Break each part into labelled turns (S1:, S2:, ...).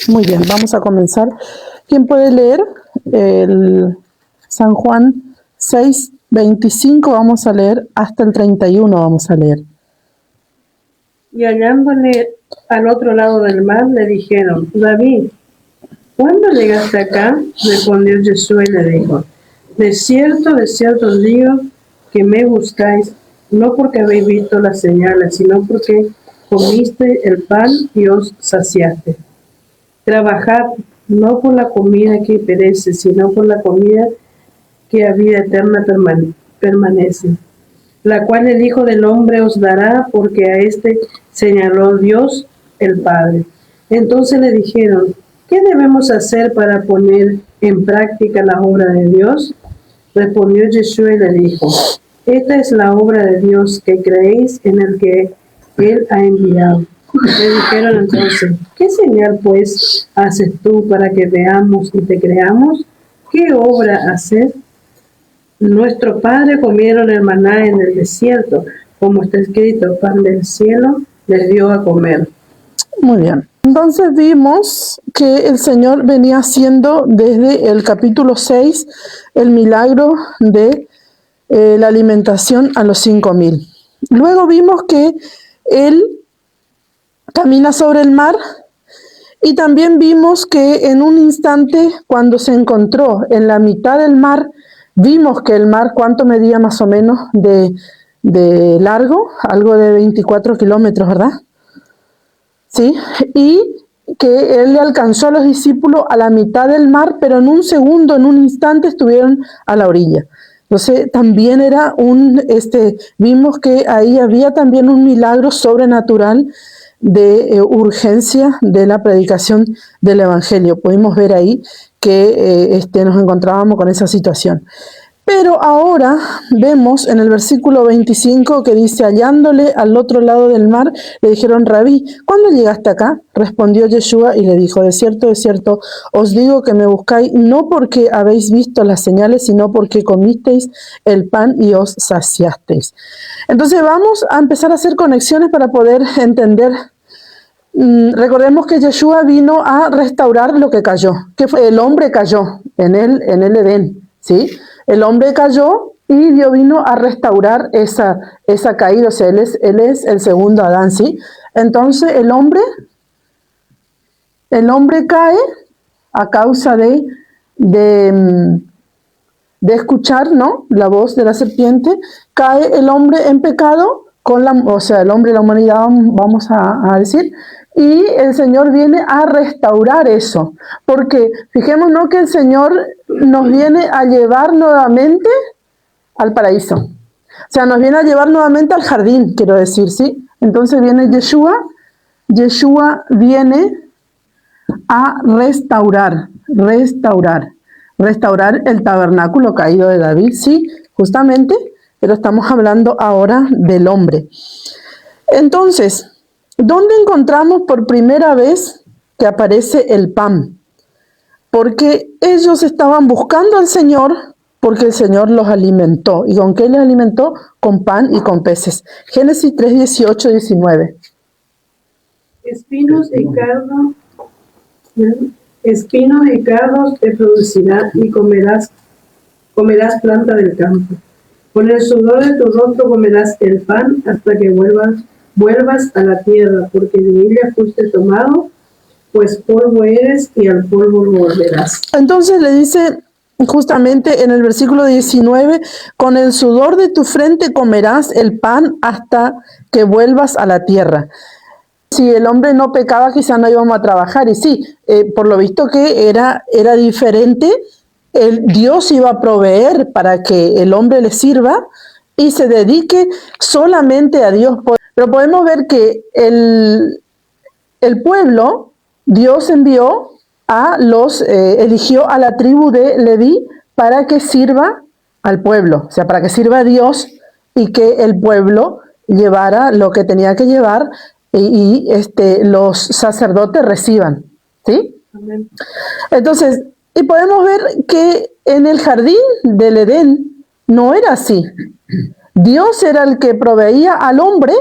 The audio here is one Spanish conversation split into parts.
S1: Muy bien, vamos a comenzar. ¿Quién puede leer el San Juan 6:25? Vamos a leer hasta el 31, vamos a leer.
S2: Y hallándole al otro lado del mar, le dijeron: David, ¿cuándo llegaste acá? Respondió Jesús y le dijo: de cierto os digo que me buscáis, no porque habéis visto las señales, sino porque comiste el pan y os saciaste. Trabajad no por la comida que perece, sino por la comida que a vida eterna permanece, la cual el Hijo del Hombre os dará, porque a éste señaló Dios el Padre. Entonces le dijeron: ¿qué debemos hacer para poner en práctica la obra de Dios? Respondió Jesús y le dijo: esta es la obra de Dios, que creéis en el que Él ha enviado. Le dijeron entonces: ¿qué señal pues haces tú para que veamos y te creamos? ¿Qué obra haces? Nuestros padres comieron el maná en el desierto, como está escrito: pan del cielo les dio a comer.
S1: Muy bien. Entonces vimos que el Señor venía haciendo desde el capítulo 6 el milagro de la alimentación a los 5.000. Luego vimos que Él camina sobre el mar y también vimos que en un instante, cuando se encontró en la mitad del mar, vimos que el mar, ¿cuánto medía más o menos de largo? Algo de 24 kilómetros, ¿verdad? Sí, y que Él le alcanzó a los discípulos a la mitad del mar, pero en un segundo, en un instante estuvieron a la orilla. Entonces también era vimos que ahí había también un milagro sobrenatural de urgencia de la predicación del Evangelio. Pudimos ver ahí que nos encontrábamos con esa situación. Pero ahora vemos en el versículo 25 que dice: hallándole al otro lado del mar, le dijeron: Rabí, ¿cuándo llegaste acá? Respondió Yeshua y le dijo: de cierto, os digo que me buscáis, no porque habéis visto las señales, sino porque comisteis el pan y os saciasteis. Entonces vamos a empezar a hacer conexiones para poder entender. Recordemos que Yeshua vino a restaurar lo que cayó. ¿Qué fue? El hombre cayó en el Edén, ¿sí? El hombre cayó y Dios vino a restaurar esa caída. O sea, él es el segundo Adán, ¿sí? Entonces el hombre cae a causa de escuchar, ¿no?, la voz de la serpiente. Cae el hombre en pecado, el hombre y la humanidad, vamos a decir, y el Señor viene a restaurar eso, porque fijémonos que el Señor nos viene a llevar nuevamente al paraíso, o sea, nos viene a llevar nuevamente al jardín, quiero decir, ¿sí? Entonces viene Yeshua viene a restaurar el tabernáculo caído de David, sí, justamente, pero estamos hablando ahora del hombre. Entonces, ¿dónde encontramos por primera vez que aparece el pan? Porque ellos estaban buscando al Señor, porque el Señor los alimentó. ¿Y con qué les alimentó? Con pan y con peces. Génesis 3, 18, 19.
S2: Espinos y cardos te producirá, y comerás planta del campo. Con el sudor de tu rostro comerás el pan hasta que vuelvas a la tierra, porque de ella fuiste tomado, pues polvo eres y al polvo volverás.
S1: Entonces le dice justamente en el versículo 19: con el sudor de tu frente comerás el pan hasta que vuelvas a la tierra. Si el hombre no pecaba, quizá no íbamos a trabajar, y sí, por lo visto que era diferente. Dios iba a proveer para que el hombre le sirva y se dedique solamente a Dios. Pero podemos ver que el pueblo, Dios envió eligió a la tribu de Leví para que sirva al pueblo, o sea, para que sirva a Dios y que el pueblo llevara lo que tenía que llevar y los sacerdotes reciban, ¿sí?
S2: Amén.
S1: Entonces, y podemos ver que en el jardín del Edén no era así. Dios era el que proveía al hombre,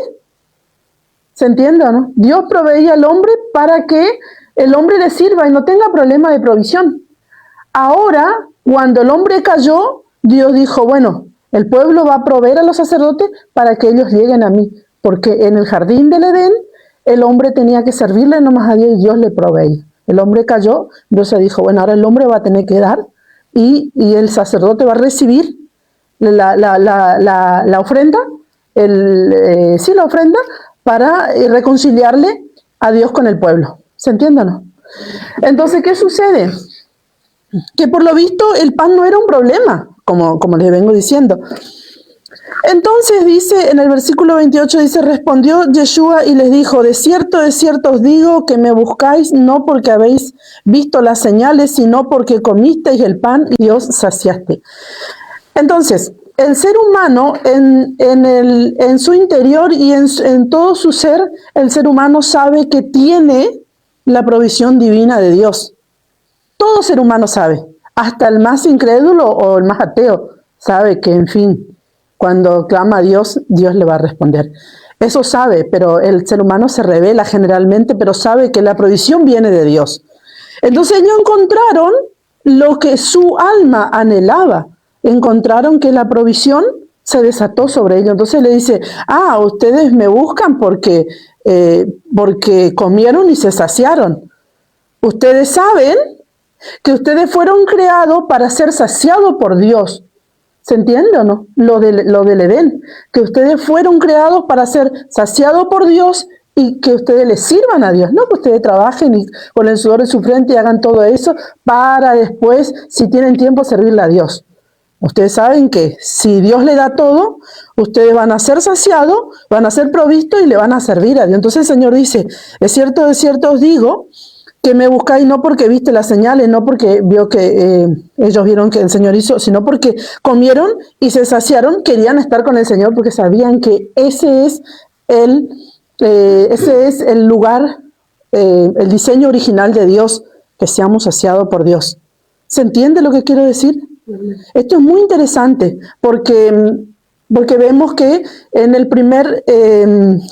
S1: ¿se entiende o no? Dios proveía al hombre para que el hombre le sirva y no tenga problema de provisión. Ahora, cuando el hombre cayó, Dios dijo, bueno, el pueblo va a proveer a los sacerdotes para que ellos lleguen a mí, porque en el jardín del Edén el hombre tenía que servirle nomás a Dios y Dios le proveía. El hombre cayó, Dios se dijo, bueno, ahora el hombre va a tener que dar y el sacerdote va a recibir la ofrenda, la ofrenda para reconciliarle a Dios con el pueblo. ¿Se entiende o no? Entonces, ¿qué sucede? Que por lo visto el pan no era un problema, como les vengo diciendo. Entonces dice, en el versículo 28 dice, respondió Yeshua y les dijo, de cierto os digo que me buscáis no porque habéis visto las señales, sino porque comisteis el pan y os saciaste. Entonces, el ser humano en su interior y en todo su ser, el ser humano sabe que tiene la provisión divina de Dios. Todo ser humano sabe, hasta el más incrédulo o el más ateo sabe que, en fin, cuando clama a Dios, Dios le va a responder. Eso sabe, pero el ser humano se revela generalmente, pero sabe que la provisión viene de Dios. Entonces ellos encontraron lo que su alma anhelaba. Encontraron que la provisión se desató sobre ellos. Entonces le dice, ustedes me buscan porque comieron y se saciaron. Ustedes saben que ustedes fueron creados para ser saciados por Dios. ¿Se entiende o no? Lo del Edén, que ustedes fueron creados para ser saciados por Dios y que ustedes les sirvan a Dios, no que ustedes trabajen y con el sudor de su frente y hagan todo eso para después, si tienen tiempo, servirle a Dios. Ustedes saben que si Dios le da todo, ustedes van a ser saciados, van a ser provistos y le van a servir a Dios. Entonces el Señor dice, de cierto os digo, que me buscáis no porque viste las señales, no porque vio que ellos vieron que el Señor hizo, sino porque comieron y se saciaron, querían estar con el Señor porque sabían que ese es el lugar, el diseño original de Dios, que seamos saciados por Dios. ¿Se entiende lo que quiero decir? Esto es muy interesante porque vemos que en el primer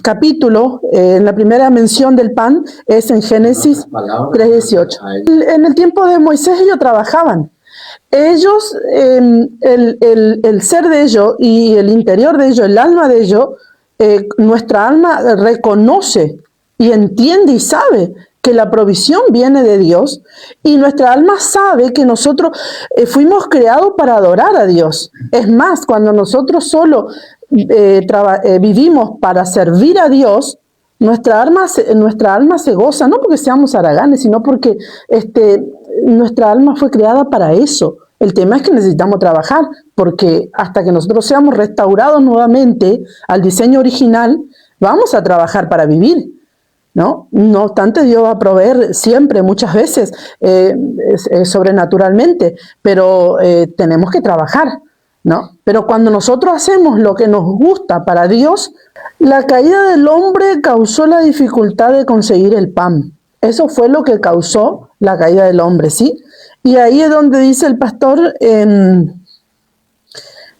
S1: capítulo, en la primera mención del pan, es en Génesis 3:18. En el tiempo de Moisés ellos trabajaban. Ellos, el ser de ellos y el interior de ellos, el alma de ellos, nuestra alma reconoce y entiende y sabe que la provisión viene de Dios y nuestra alma sabe que nosotros fuimos creados para adorar a Dios. Es más, cuando nosotros solo vivimos para servir a Dios, nuestra alma se goza, no porque seamos haraganes, sino porque nuestra alma fue creada para eso. El tema es que necesitamos trabajar, porque hasta que nosotros seamos restaurados nuevamente al diseño original, vamos a trabajar para vivir. ¿No? No obstante, Dios va a proveer siempre, muchas veces, sobrenaturalmente, pero tenemos que trabajar, ¿no? Pero cuando nosotros hacemos lo que nos gusta para Dios, la caída del hombre causó la dificultad de conseguir el pan. Eso fue lo que causó la caída del hombre, ¿sí? Y ahí es donde dice el pastor,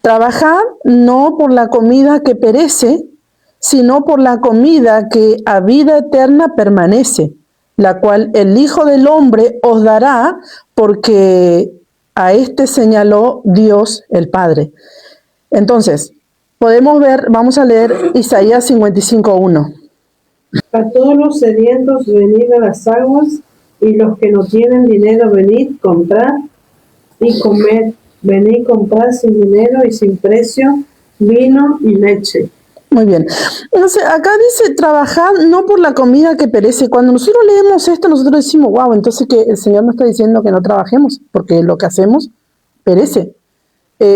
S1: trabajad no por la comida que perece, sino por la comida que a vida eterna permanece, la cual el Hijo del Hombre os dará, porque a este señaló Dios el Padre. Entonces, podemos ver, vamos a leer Isaías 55:1.
S2: A todos los sedientos venid a las aguas, y los que no tienen dinero venid, comprad y comed. Venid, comprad sin dinero y sin precio vino y leche.
S1: Muy bien. Entonces, acá dice, trabajad no por la comida que perece. Cuando nosotros leemos esto, nosotros decimos, wow, entonces que el Señor no está diciendo que no trabajemos, porque lo que hacemos perece.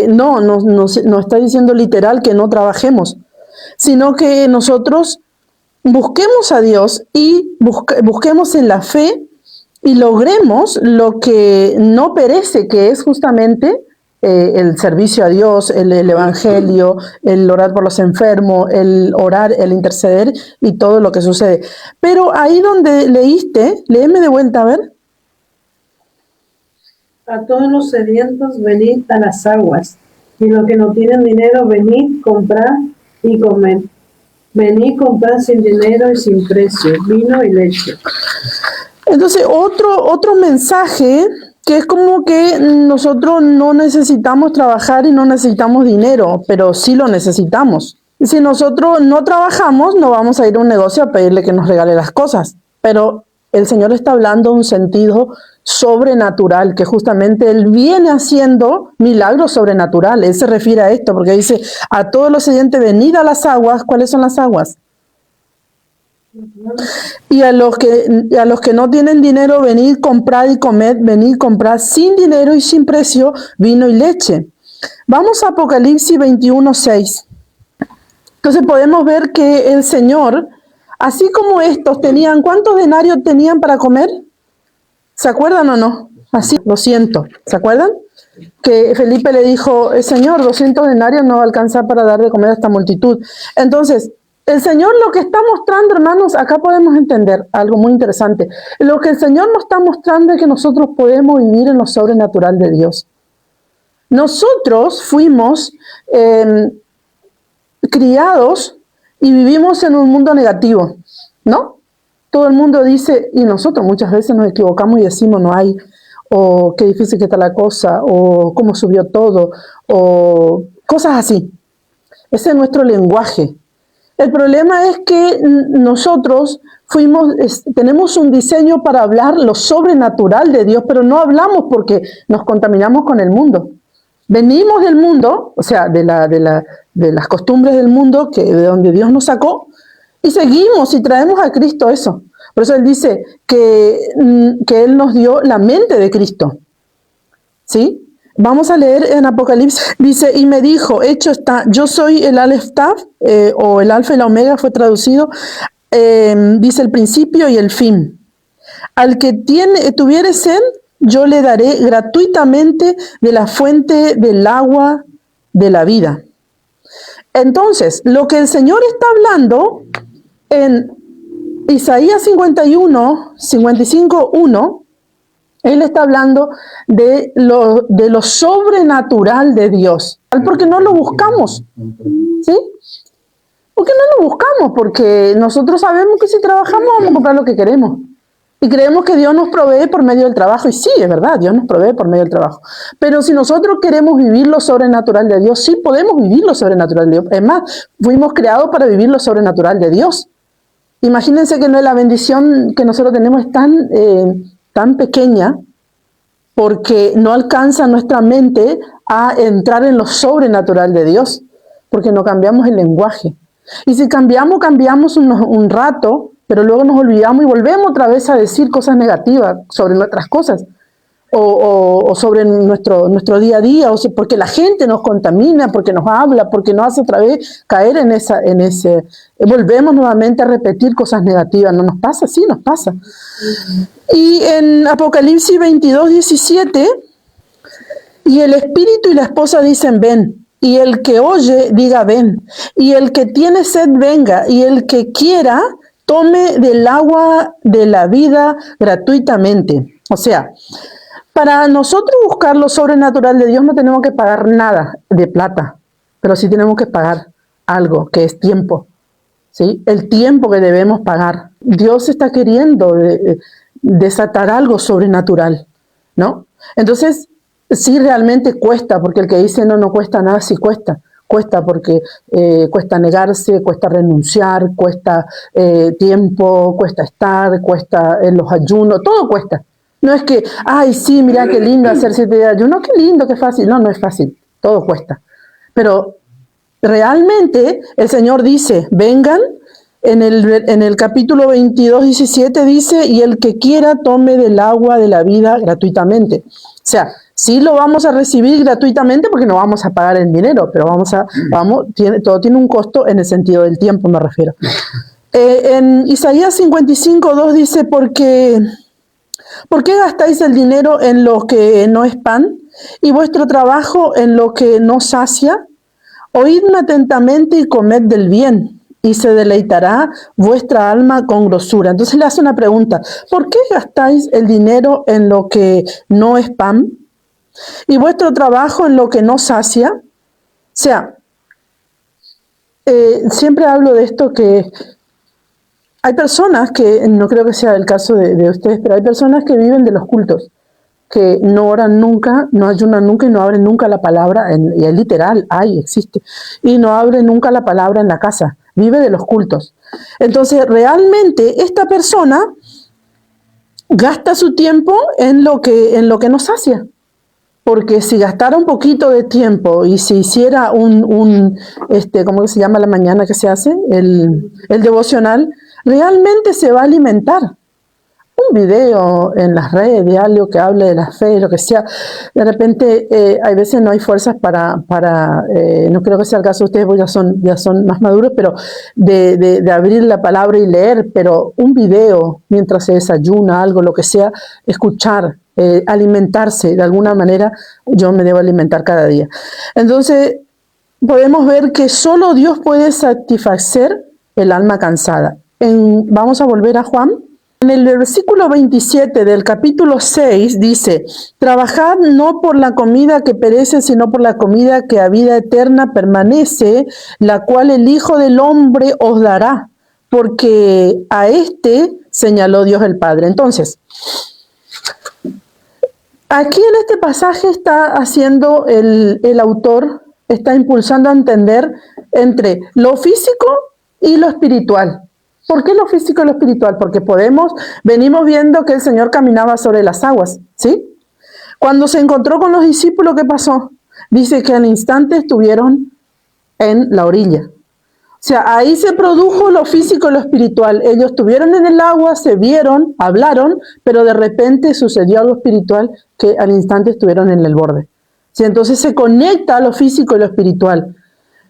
S1: No está diciendo literal que no trabajemos, sino que nosotros busquemos a Dios y busquemos en la fe y logremos lo que no perece, que es justamente el servicio a Dios, el evangelio, el orar por los enfermos, el orar, el interceder y todo lo que sucede. Pero ahí donde leíste, léeme de vuelta, a ver.
S2: A todos los sedientos venid a las aguas, y los que no tienen dinero venid, comprad y comed. Venid, comprad sin dinero y sin precio, vino y leche.
S1: Entonces, otro mensaje que es como que nosotros no necesitamos trabajar y no necesitamos dinero, pero sí lo necesitamos. Si nosotros no trabajamos, no vamos a ir a un negocio a pedirle que nos regale las cosas, pero el Señor está hablando de un sentido sobrenatural, que justamente Él viene haciendo milagros sobrenaturales. Él se refiere a esto, porque dice, a todos los siguientes, venid a las aguas. ¿Cuáles son las aguas? Y a los que no tienen dinero, venid, comprad y comed, venid, comprad sin dinero y sin precio vino y leche. Vamos a Apocalipsis 21:6. Entonces podemos ver que el Señor, así como estos tenían, ¿cuántos denarios tenían para comer? ¿Se acuerdan o no? Así, 200. ¿Se acuerdan? Que Felipe le dijo, Señor, 200 denarios no va a alcanzar para dar de comer a esta multitud. Entonces, el Señor lo que está mostrando, hermanos, acá podemos entender algo muy interesante. Lo que el Señor nos está mostrando es que nosotros podemos vivir en lo sobrenatural de Dios. Nosotros fuimos criados y vivimos en un mundo negativo, ¿no? Todo el mundo dice, y nosotros muchas veces nos equivocamos y decimos no hay, o qué difícil que está la cosa, o cómo subió todo, o cosas así. Ese es nuestro lenguaje. El problema es que nosotros tenemos un diseño para hablar lo sobrenatural de Dios, pero no hablamos porque nos contaminamos con el mundo. Venimos del mundo, o sea, de las costumbres del mundo, de donde Dios nos sacó, y seguimos y traemos a Cristo eso. Por eso Él dice que Él nos dio la mente de Cristo. ¿Sí? Vamos a leer en Apocalipsis. Dice, y me dijo, hecho está, yo soy el Aleph Tav, o el Alfa y la Omega fue traducido, dice el principio y el fin. Al que tuviere sed, yo le daré gratuitamente de la fuente del agua de la vida. Entonces, lo que el Señor está hablando en Isaías 55:1, Él está hablando de lo sobrenatural de Dios. Porque no lo buscamos, ¿sí? Porque no lo buscamos, porque nosotros sabemos que si trabajamos vamos a comprar lo que queremos. Y creemos que Dios nos provee por medio del trabajo. Y sí, es verdad, Dios nos provee por medio del trabajo. Pero si nosotros queremos vivir lo sobrenatural de Dios, sí podemos vivir lo sobrenatural de Dios. Es más, fuimos creados para vivir lo sobrenatural de Dios. Imagínense que no, la bendición que nosotros tenemos es tan pequeña porque no alcanza nuestra mente a entrar en lo sobrenatural de Dios, porque no cambiamos el lenguaje. Y si cambiamos un rato, pero luego nos olvidamos y volvemos otra vez a decir cosas negativas sobre nuestras cosas, o sobre nuestro día a día, porque la gente nos contamina, porque nos habla, porque nos hace otra vez caer en ese, volvemos nuevamente a repetir cosas negativas. ¿No nos pasa? Sí, nos pasa. Y en Apocalipsis 22:17, y el espíritu y la esposa dicen ven, y el que oye diga ven, y el que tiene sed venga, y el que quiera tome del agua de la vida gratuitamente. O sea, para nosotros buscar lo sobrenatural de Dios no tenemos que pagar nada de plata, pero sí tenemos que pagar algo, que es tiempo, ¿sí? El tiempo que debemos pagar. Dios está queriendo desatar algo sobrenatural, ¿no? Entonces, sí realmente cuesta, porque el que dice no cuesta nada, sí cuesta. Cuesta porque cuesta negarse, cuesta renunciar, cuesta tiempo, cuesta estar, cuesta en los ayunos, todo cuesta. No es que, ay, sí, mira qué lindo hacer 7 días de ayuno, qué lindo, qué fácil. No es fácil, todo cuesta. Pero realmente el Señor dice, vengan, en el capítulo 22:17 dice, y el que quiera tome del agua de la vida gratuitamente. O sea, sí lo vamos a recibir gratuitamente porque no vamos a pagar el dinero, pero todo tiene un costo en el sentido del tiempo, me refiero. En Isaías 55:2 dice, ¿por qué gastáis el dinero en lo que no es pan y vuestro trabajo en lo que no sacia? Oídme atentamente y comed del bien, y se deleitará vuestra alma con grosura. Entonces le hace una pregunta, ¿por qué gastáis el dinero en lo que no es pan y vuestro trabajo en lo que no sacia? O sea, siempre hablo de esto, que hay personas que, no creo que sea el caso de ustedes, pero hay personas que viven de los cultos, que no oran nunca, no ayunan nunca y no abren nunca la palabra, y es literal, existe, y no abren nunca la palabra en la casa, vive de los cultos. Entonces, realmente esta persona gasta su tiempo en lo que nos sacia. Porque si gastara un poquito de tiempo y si hiciera ¿cómo se llama la mañana que se hace? El devocional, realmente se va a alimentar. Un video en las redes, algo que hable de la fe, lo que sea. De repente, hay veces no hay fuerzas para no creo que sea el caso de ustedes, porque ya son más maduros, pero de abrir la palabra y leer, pero un video mientras se desayuna, algo, lo que sea, escuchar, alimentarse de alguna manera. Yo me debo alimentar cada día. Entonces, podemos ver que solo Dios puede satisfacer el alma cansada. Vamos a volver a Juan. En el versículo 27 del capítulo 6 dice: trabajad no por la comida que perece, sino por la comida que a vida eterna permanece, la cual el Hijo del Hombre os dará, porque a este señaló Dios el Padre. Entonces, aquí en este pasaje está haciendo el autor, está impulsando a entender entre lo físico y lo espiritual. ¿Por qué lo físico y lo espiritual? Porque venimos viendo que el Señor caminaba sobre las aguas, ¿sí? Cuando se encontró con los discípulos, ¿qué pasó? Dice que al instante estuvieron en la orilla. O sea, ahí se produjo lo físico y lo espiritual. Ellos estuvieron en el agua, se vieron, hablaron, pero de repente sucedió algo espiritual que al instante estuvieron en el borde. ¿Sí? Entonces se conecta lo físico y lo espiritual.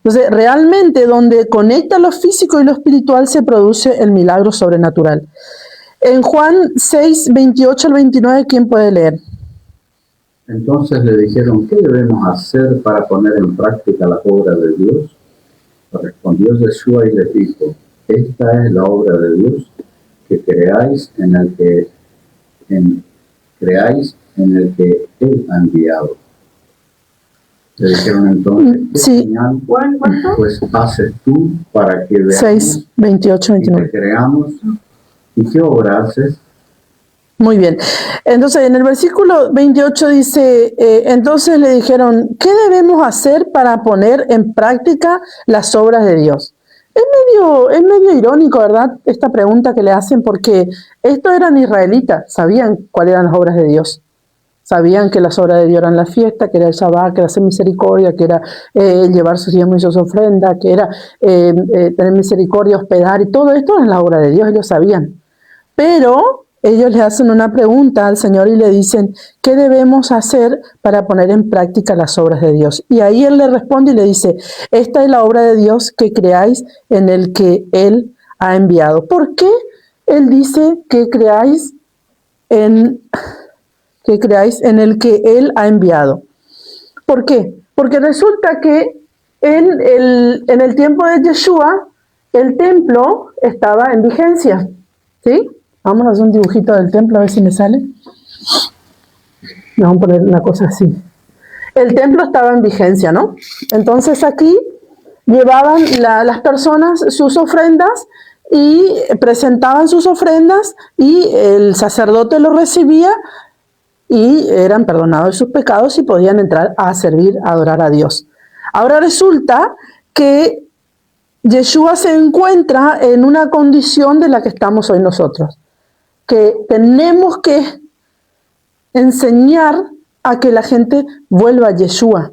S1: Entonces, realmente donde conecta lo físico y lo espiritual se produce el milagro sobrenatural. En Juan 6, 28 al 29, ¿quién puede leer?
S3: Entonces le dijeron: ¿qué debemos hacer para poner en práctica las obras de Dios? Respondió Yeshua y les dijo: esta es la obra de Dios, que creáis en el que Él ha enviado. Le dijeron entonces: ¿qué señal pues haces tú para que veamos
S1: 6, 28, 29.
S3: y que creamos? ¿Y qué obra haces?
S1: Muy bien. Entonces, en el versículo 28 dice, entonces le dijeron: ¿qué debemos hacer para poner en práctica las obras de Dios? Es medio irónico, ¿verdad? Esta pregunta que le hacen, porque estos eran israelitas, sabían cuáles eran las obras de Dios. Sabían que las obras de Dios eran la fiesta, que era el Shabbat, que era hacer misericordia, que era llevar sus diezmos y sus ofrendas, que era tener misericordia, hospedar, y todo esto era la obra de Dios, ellos sabían. Pero ellos le hacen una pregunta al Señor y le dicen: ¿qué debemos hacer para poner en práctica las obras de Dios? Y ahí Él le responde y le dice: esta es la obra de Dios, que creáis en el que Él ha enviado. ¿Por qué Él dice que creáis en el que Él ha enviado? ¿Por qué? Porque resulta que en el tiempo de Yeshua el templo estaba en vigencia, ¿sí? Vamos a hacer un dibujito del templo a ver si me sale. Vamos a poner una cosa así. El templo estaba en vigencia, ¿no? Entonces aquí llevaban las personas sus ofrendas y presentaban sus ofrendas y el sacerdote lo recibía y eran perdonados sus pecados y podían entrar a servir, a adorar a Dios. Ahora resulta que Yeshua se encuentra en una condición de la que estamos hoy nosotros, que tenemos que enseñar a que la gente vuelva a Yeshua.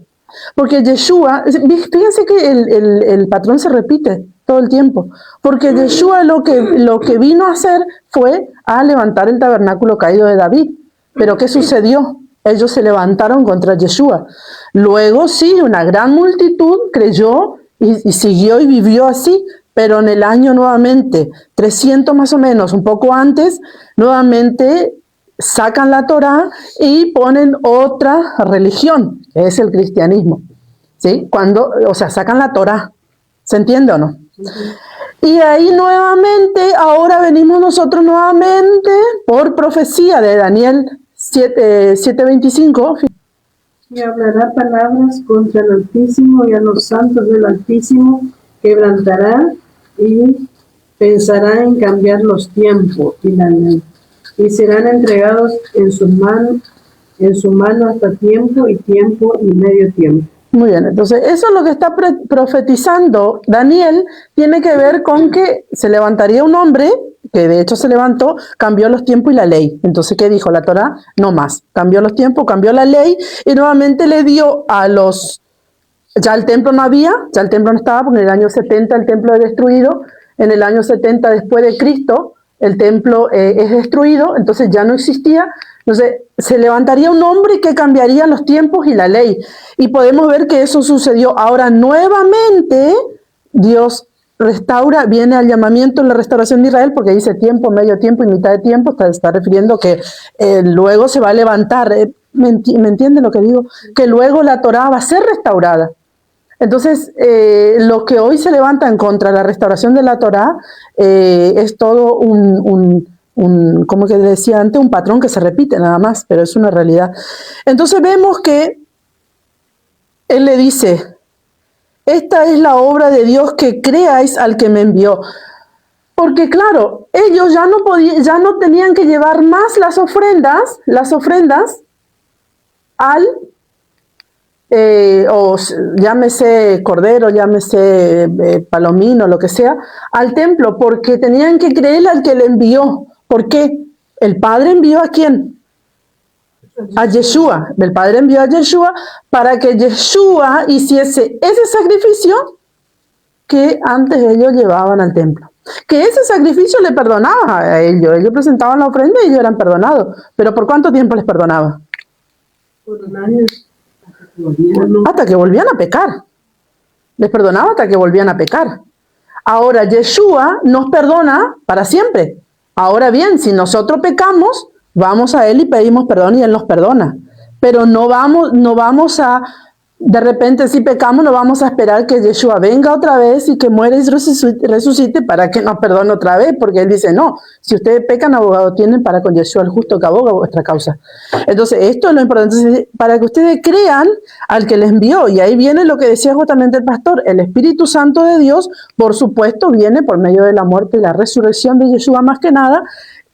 S1: Porque Yeshua, fíjense que el patrón se repite todo el tiempo, porque Yeshua lo que vino a hacer fue a levantar el tabernáculo caído de David. Pero ¿qué sucedió? Ellos se levantaron contra Yeshua. Luego sí, una gran multitud creyó y siguió y vivió así, pero en el año nuevamente, 300 más o menos, un poco antes, nuevamente sacan la Torá y ponen otra religión, que es el cristianismo, ¿sí? Sacan la Torá, ¿se entiende o no? Y ahí nuevamente, ahora venimos nosotros nuevamente por profecía de Daniel 7:25.
S2: Y hablará palabras contra el Altísimo y a los santos del Altísimo quebrantará y pensará en cambiar los tiempos y la ley, y serán entregados en su mano hasta tiempo y medio tiempo.
S1: Muy bien, entonces eso es lo que está profetizando Daniel, tiene que ver con que se levantaría un hombre, que de hecho se levantó, cambió los tiempos y la ley. Entonces, ¿qué dijo la Torá? No más, cambió los tiempos, cambió la ley y nuevamente le dio a los... Ya el templo no había, ya el templo no estaba, porque en el año 70 el templo es destruido, en el año 70 después de Cristo el templo es destruido, entonces ya no existía. Entonces se levantaría un hombre que cambiaría los tiempos y la ley. Y podemos ver que eso sucedió. Ahora nuevamente Dios restaura, viene al llamamiento en la restauración de Israel, porque dice tiempo, medio tiempo y mitad de tiempo, está refiriendo que luego se va a levantar. ¿Me entienden lo que digo? Que luego la Torá va a ser restaurada. Entonces, lo que hoy se levanta en contra de la restauración de la Torá es todo como que decía antes, un patrón que se repite nada más, pero es una realidad. Entonces vemos que él le dice, esta es la obra de Dios, que creáis al que me envió. Porque claro, ellos ya no tenían que llevar más las ofrendas al o llámese cordero, llámese palomino, lo que sea, al templo, porque tenían que creer al que le envió. ¿Por qué? El Padre envió ¿a quién? A Yeshua. El Padre envió a Yeshua para que Yeshua hiciese ese sacrificio que antes ellos llevaban al templo. Que ese sacrificio le perdonaba a ellos. Ellos presentaban la ofrenda y ellos eran perdonados. ¿Pero por cuánto tiempo les perdonaba?
S2: Por un año.
S1: Hasta que volvían a pecar. Les perdonaba hasta que volvían a pecar. Ahora Yeshua nos perdona para siempre. Ahora bien, si nosotros pecamos, vamos a Él y pedimos perdón y Él nos perdona. Pero no vamos a, de repente si pecamos, no vamos a esperar que Yeshua venga otra vez y que muera y resucite para que nos perdone otra vez, porque Él dice, no, si ustedes pecan, abogado tienen para con Yeshua el justo que aboga vuestra causa. Entonces, esto es lo importante, entonces, para que ustedes crean al que les envió, y ahí viene lo que decía justamente el pastor, el Espíritu Santo de Dios, por supuesto, viene por medio de la muerte y la resurrección de Yeshua más que nada,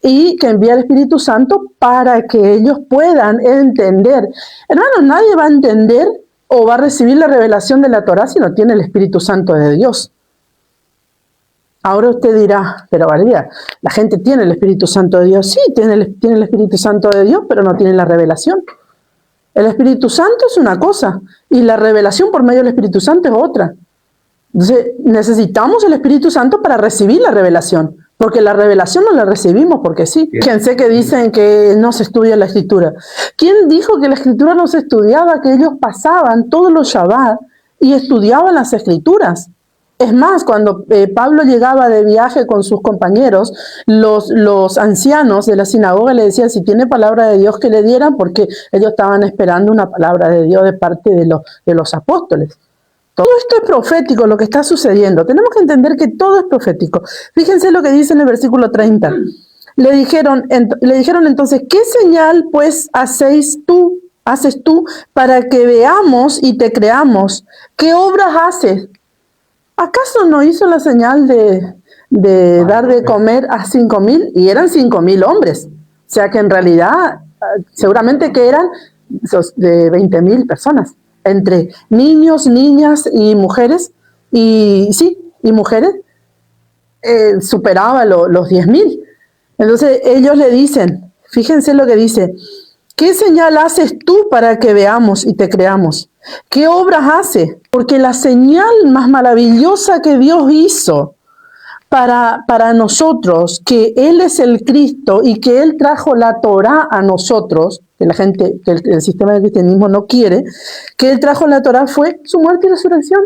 S1: y que envía el Espíritu Santo para que ellos puedan entender. Hermanos, nadie va a entender o va a recibir la revelación de la Torá si no tiene el Espíritu Santo de Dios. Ahora usted dirá, pero Valeria, la gente tiene el Espíritu Santo de Dios. Sí, tiene el Espíritu Santo de Dios, pero no tiene la revelación. El Espíritu Santo es una cosa y la revelación por medio del Espíritu Santo es otra. Entonces, necesitamos el Espíritu Santo para recibir la revelación, porque la revelación no la recibimos porque sí. Fíjense que dicen que no se estudia la Escritura. ¿Quién dijo que la Escritura no se estudiaba? Que ellos pasaban todos los Shabbat y estudiaban las Escrituras. Es más, cuando Pablo llegaba de viaje con sus compañeros, los ancianos de la sinagoga le decían si tiene palabra de Dios que le dieran, porque ellos estaban esperando una palabra de Dios de parte de los apóstoles. Todo esto es profético, lo que está sucediendo. Tenemos que entender que todo es profético. Fíjense lo que dice en el versículo 30. Le dijeron entonces, ¿qué señal pues haces tú para que veamos y te creamos? ¿Qué obras haces? ¿Acaso no hizo la señal de dar de comer a 5,000? Y eran 5,000 hombres. O sea que en realidad, seguramente que eran de 20,000 personas. Entre niños, niñas y mujeres, y mujeres, superaba los 10,000. Entonces ellos le dicen, fíjense lo que dice, ¿qué señal haces tú para que veamos y te creamos? ¿Qué obras hace? Porque la señal más maravillosa que Dios hizo para nosotros, que Él es el Cristo y que Él trajo la Torá a nosotros, que la gente, que el sistema del cristianismo no quiere, que Él trajo la Torá fue su muerte y resurrección.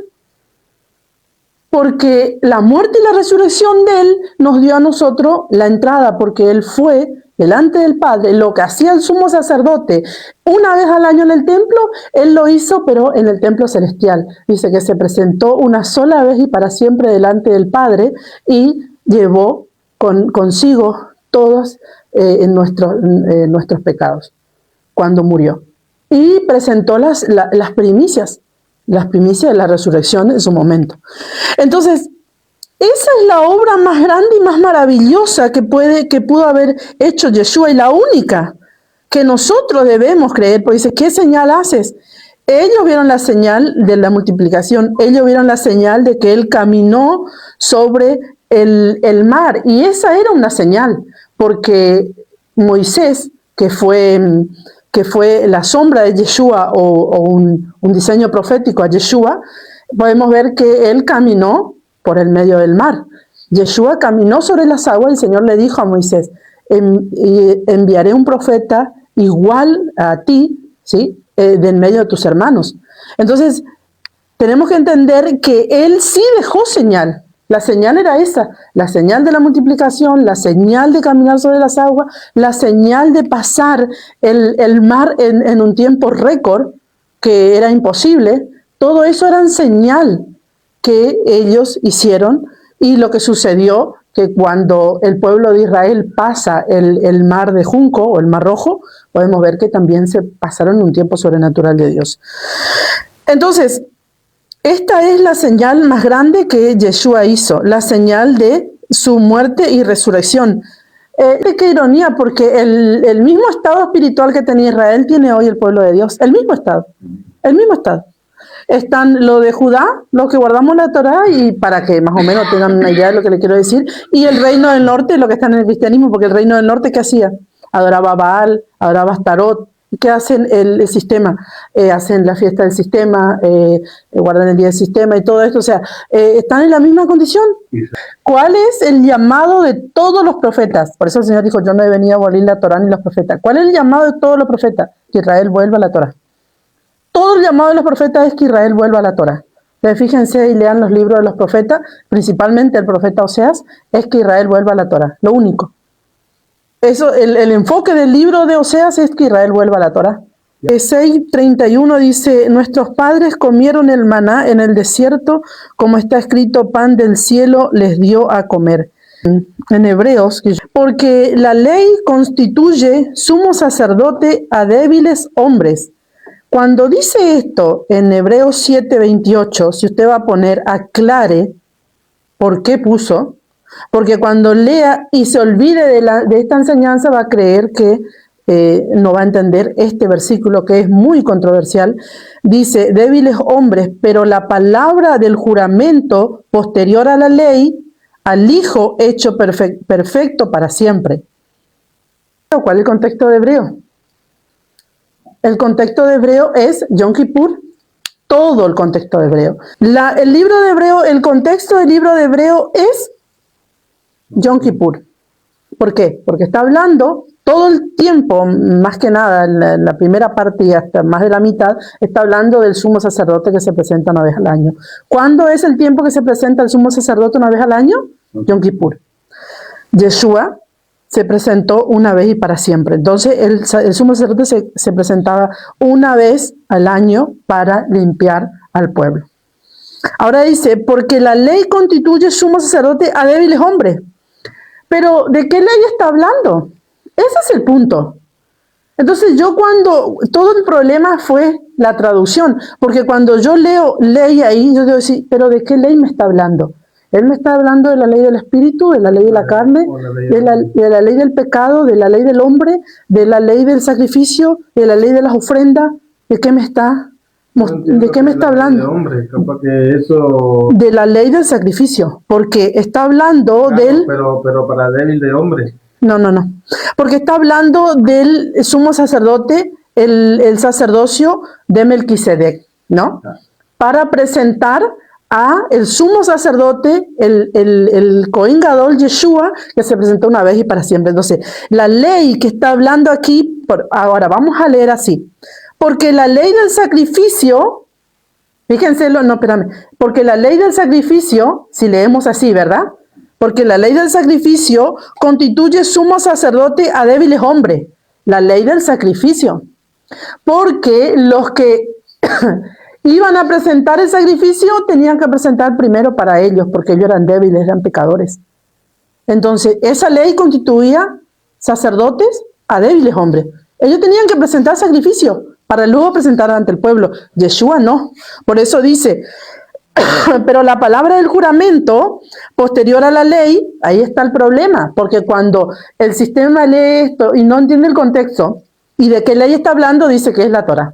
S1: Porque la muerte y la resurrección de Él nos dio a nosotros la entrada, porque Él fue delante del Padre, lo que hacía el sumo sacerdote una vez al año en el templo, Él lo hizo, pero en el templo celestial. Dice que se presentó una sola vez y para siempre delante del Padre y llevó consigo todos nuestros pecados cuando murió. Y presentó las primicias de la resurrección en su momento. Entonces, Esa es la obra más grande y más maravillosa que pudo haber hecho Yeshua, y la única que nosotros debemos creer, porque dice, ¿qué señal haces? Ellos vieron la señal de la multiplicación, ellos vieron la señal de que él caminó sobre el mar, y esa era una señal, porque Moisés, que fue la sombra de Yeshua, o un diseño profético a Yeshua, podemos ver que él caminó por el medio del mar. Yeshua caminó sobre las aguas, y el Señor le dijo a Moisés, enviaré un profeta igual a ti, ¿sí? Del medio de tus hermanos. Entonces, tenemos que entender que él sí dejó señal. La señal era esa, la señal de la multiplicación, la señal de caminar sobre las aguas, la señal de pasar el mar en un tiempo récord, que era imposible. Todo eso era señal que ellos hicieron, y lo que sucedió, que cuando el pueblo de Israel pasa el mar de Junco, o el mar Rojo, podemos ver que también se pasaron un tiempo sobrenatural de Dios. Entonces, esta es la señal más grande que Yeshua hizo, la señal de su muerte y resurrección. Qué ironía, porque el mismo estado espiritual que tenía Israel tiene hoy el pueblo de Dios, el mismo estado, el mismo estado. Están lo de Judá, los que guardamos la Torá, y para que más o menos tengan una idea de lo que les quiero decir, y el reino del norte, lo que están en el cristianismo, porque el reino del norte, ¿qué hacía? Adoraba a Baal, adoraba a Astarot. ¿Qué hacen el sistema? Hacen la fiesta del sistema, guardan el día del sistema y todo esto, o sea, están en la misma condición. ¿Cuál es el llamado de todos los profetas? Por eso el Señor dijo, yo no he venido a abolir la Torá ni los profetas. ¿Cuál es el llamado de todos los profetas? Que Israel vuelva a la Torá. Todo el llamado de los profetas es que Israel vuelva a la Torá. Entonces, fíjense y lean los libros de los profetas, principalmente el profeta Oseas, es que Israel vuelva a la Torá, lo único. Eso, el enfoque del libro de Oseas es que Israel vuelva a la Torá. 6:31 dice, nuestros padres comieron el maná en el desierto, como está escrito, pan del cielo les dio a comer. En Hebreos, porque la ley constituye sumo sacerdote a débiles hombres. Cuando dice esto en Hebreos 7:28, si usted va a poner aclare, ¿por qué puso? Porque cuando lea y se olvide de esta enseñanza, va a creer que no va a entender este versículo, que es muy controversial. Dice, débiles hombres, pero la palabra del juramento posterior a la ley, al Hijo hecho perfecto para siempre. ¿Cuál es el contexto de Hebreo? El contexto de Hebreo es Yom Kippur, todo el contexto de Hebreo. El libro de Hebreo, el contexto del libro de Hebreo es Yom Kippur. ¿Por qué? Porque está hablando todo el tiempo, más que nada, la primera parte y hasta más de la mitad, está hablando del sumo sacerdote que se presenta una vez al año. ¿Cuándo es el tiempo que se presenta el sumo sacerdote una vez al año? Yom Kippur. Yeshua se presentó una vez y para siempre. Entonces el sumo sacerdote se presentaba una vez al año para limpiar al pueblo. Ahora dice, porque la ley constituye sumo sacerdote a débiles hombres. Pero, ¿de qué ley está hablando? Ese es el punto. Entonces todo el problema fue la traducción, porque cuando yo leo ley ahí, yo digo, sí, pero ¿de qué ley me está hablando? Él me está hablando de la ley del espíritu, de la ley de la carne, de la ley del pecado, de la ley del hombre, de la ley del sacrificio, de la ley de las ofrendas. ¿De qué me está hablando? De la ley del sacrificio, porque está hablando
S4: Pero para débil de hombre.
S1: No. Porque está hablando del sumo sacerdote, el sacerdocio de Melquisedec, ¿no? Para presentar a el sumo sacerdote, el Cohen Gadol Yeshua, que se presentó una vez y para siempre. Entonces, la ley que está hablando aquí, ahora vamos a leer así. Porque la ley del sacrificio, fíjense, porque la ley del sacrificio, si leemos así, ¿verdad? Porque la ley del sacrificio constituye sumo sacerdote a débiles hombres. La ley del sacrificio. Porque los que iban a presentar el sacrificio tenían que presentar primero para ellos, porque ellos eran débiles, eran pecadores. Entonces, esa ley constituía sacerdotes a débiles hombres. Ellos tenían que presentar sacrificio para luego presentar ante el pueblo. Yeshua no. Por eso dice, Pero la palabra del juramento, posterior a la ley, ahí está el problema, porque cuando el sistema lee esto y no entiende el contexto, y de qué ley está hablando, dice que es la Torá.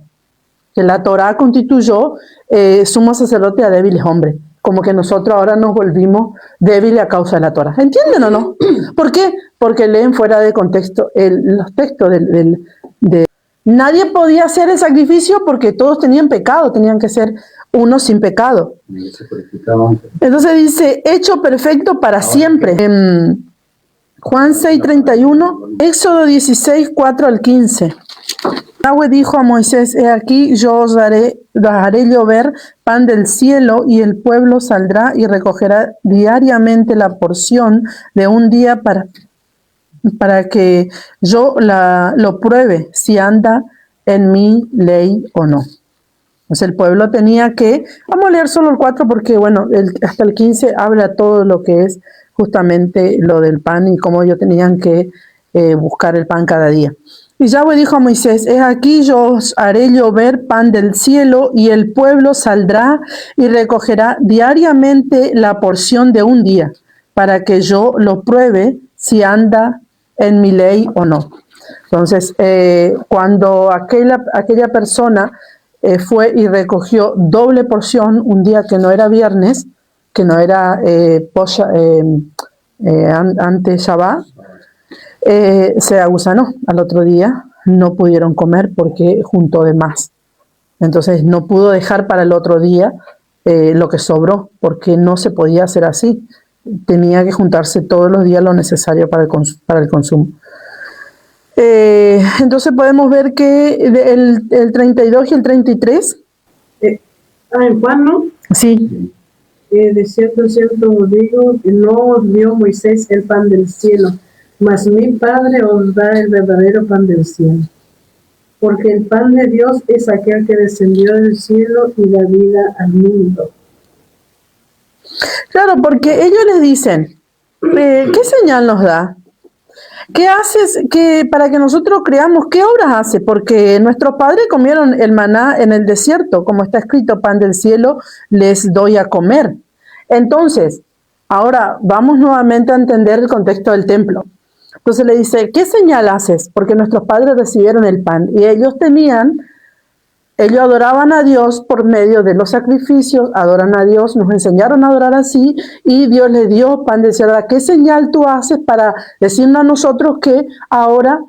S1: Que la Torá constituyó sumo sacerdote a débiles hombres. Como que nosotros ahora nos volvimos débiles a causa de la Torá. ¿Entienden o no? ¿Por qué? Porque leen fuera de contexto los textos de... Nadie podía hacer el sacrificio porque todos tenían pecado, tenían que ser uno sin pecado. Entonces dice, hecho perfecto para siempre. Juan 6:31, Éxodo 16:4 al 15. Yahweh dijo a Moisés, he aquí yo os haré llover pan del cielo y el pueblo saldrá y recogerá diariamente la porción de un día para que yo lo pruebe si anda en mi ley o no. Entonces el pueblo tenía que, vamos a leer solo el 4 porque bueno, hasta el 15 habla todo lo que es justamente lo del pan y cómo ellos tenían que buscar el pan cada día. Y Yahweh dijo a Moisés, he aquí yo os haré llover pan del cielo y el pueblo saldrá y recogerá diariamente la porción de un día para que yo lo pruebe si anda en mi ley o no. Entonces, cuando aquella persona fue y recogió doble porción un día que no era viernes, que no era antes Shabbat, se agusanó. Al otro día no pudieron comer porque juntó de más. Entonces no pudo dejar para el otro día lo que sobró, porque no se podía hacer así. Tenía que juntarse todos los días lo necesario para el consumo. Entonces podemos ver que el 32 y el 33.
S2: En Juan, ¿no?
S1: Sí.
S2: De cierto os digo, que no os dio Moisés el pan del cielo, mas mi Padre os da el verdadero pan del cielo. Porque el pan de Dios es aquel que descendió del cielo y da vida al mundo.
S1: Claro, porque ellos les dicen, ¿qué señal nos da? ¿Qué haces para que nosotros creamos? ¿Qué obras hace? Porque nuestros padres comieron el maná en el desierto, como está escrito, pan del cielo les doy a comer. Entonces, ahora vamos nuevamente a entender el contexto del templo. Entonces le dice, ¿qué señal haces? Porque nuestros padres recibieron el pan y ellos adoraban a Dios por medio de los sacrificios, adoran a Dios, nos enseñaron a adorar así y Dios les dio pan del cielo. ¿Qué señal tú haces para decirnos a nosotros que ahora,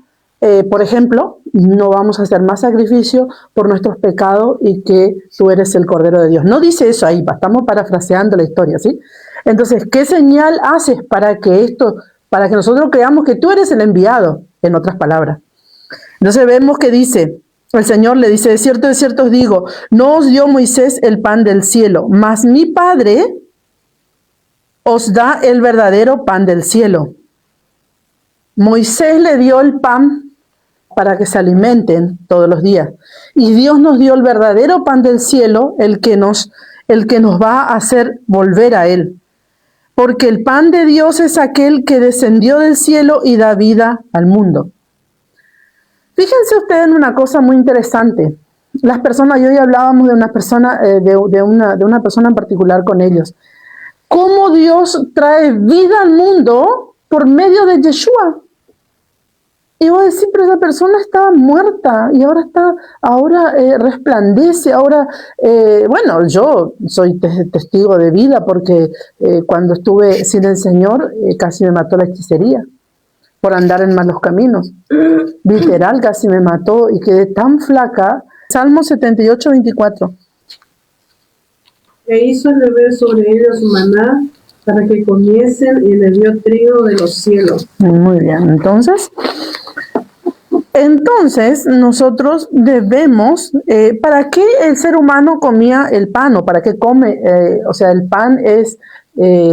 S1: por ejemplo, no vamos a hacer más sacrificio por nuestros pecados y que tú eres el Cordero de Dios? No dice eso ahí, estamos parafraseando la historia, ¿sí? Entonces, ¿qué señal haces para que nosotros creamos que tú eres el enviado? En otras palabras. Entonces vemos que dice, el Señor le dice, de cierto os digo, no os dio Moisés el pan del cielo, mas mi Padre os da el verdadero pan del cielo. Moisés le dio el pan para que se alimenten todos los días. Y Dios nos dio el verdadero pan del cielo, el que nos va a hacer volver a Él. Porque el pan de Dios es aquel que descendió del cielo y da vida al mundo. Fíjense ustedes en una cosa muy interesante. Las personas, hoy hablábamos de una persona, de una persona en particular con ellos. Cómo Dios trae vida al mundo por medio de Yeshua. Y vos decís, pero esa persona estaba muerta y ahora resplandece, bueno, yo soy testigo de vida porque cuando estuve sin el Señor casi me mató la hechicería por andar en malos caminos. Literal, casi me mató y quedé tan flaca. Salmo 78, 24.
S2: E hizo llover sobre ellos maná para que comiesen y le dio trigo de los cielos.
S1: Muy bien, entonces nosotros debemos, ¿para qué el ser humano comía el pan o para qué come? El pan es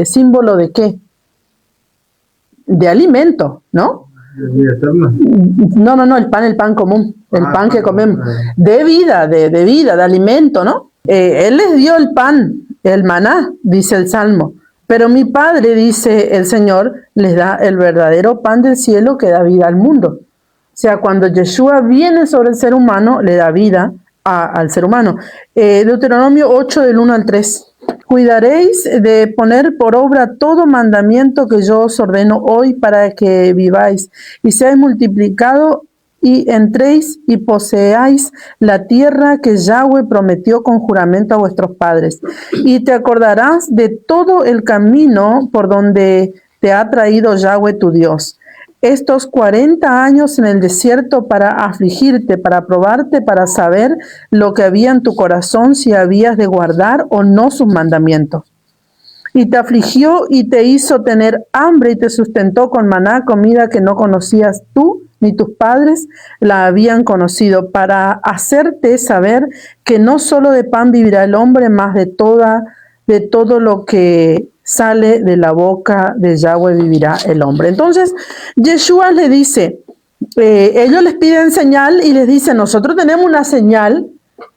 S1: símbolo de ¿qué? De alimento, ¿no?
S4: ¿De vida eterna?
S1: No, el pan común, el pan que comemos, de vida, de vida, de alimento, ¿no? Él les dio el pan, el maná, dice el Salmo, pero mi Padre, dice el Señor, les da el verdadero pan del cielo que da vida al mundo. O sea, cuando Yeshua viene sobre el ser humano, le da vida al ser humano. Deuteronomio 8, del 1 al 3. cuidaréis de poner por obra todo mandamiento que yo os ordeno hoy para que viváis y seáis multiplicado y entréis y poseáis la tierra que Yahweh prometió con juramento a vuestros padres. Y te acordarás de todo el camino por donde te ha traído Yahweh tu Dios estos 40 años en el desierto para afligirte, para probarte, para saber lo que había en tu corazón, si habías de guardar o no sus mandamientos. Y te afligió y te hizo tener hambre y te sustentó con maná, comida que no conocías tú ni tus padres la habían conocido, para hacerte saber que no solo de pan vivirá el hombre, más de todo lo que sale de la boca de Yahweh vivirá el hombre. Entonces, Yeshua le dice, ellos les piden señal y les dice, nosotros tenemos una señal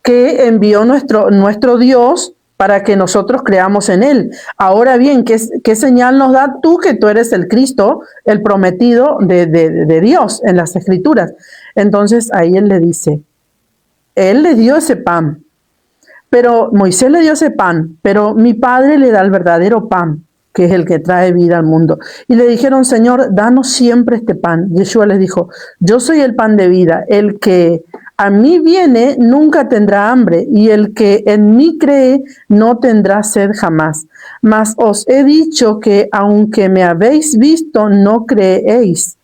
S1: que envió nuestro Dios para que nosotros creamos en Él. Ahora bien, ¿qué señal nos da tú que tú eres el Cristo, el prometido de Dios en las Escrituras? Entonces ahí Él le dice, Él le dio ese pan, pero Moisés le dio ese pan, pero mi Padre le da el verdadero pan, que es el que trae vida al mundo. Y le dijeron, Señor, danos siempre este pan. Yeshua les dijo, yo soy el pan de vida, el que a mí viene nunca tendrá hambre, y el que en mí cree no tendrá sed jamás. Mas os he dicho que aunque me habéis visto, no creéis.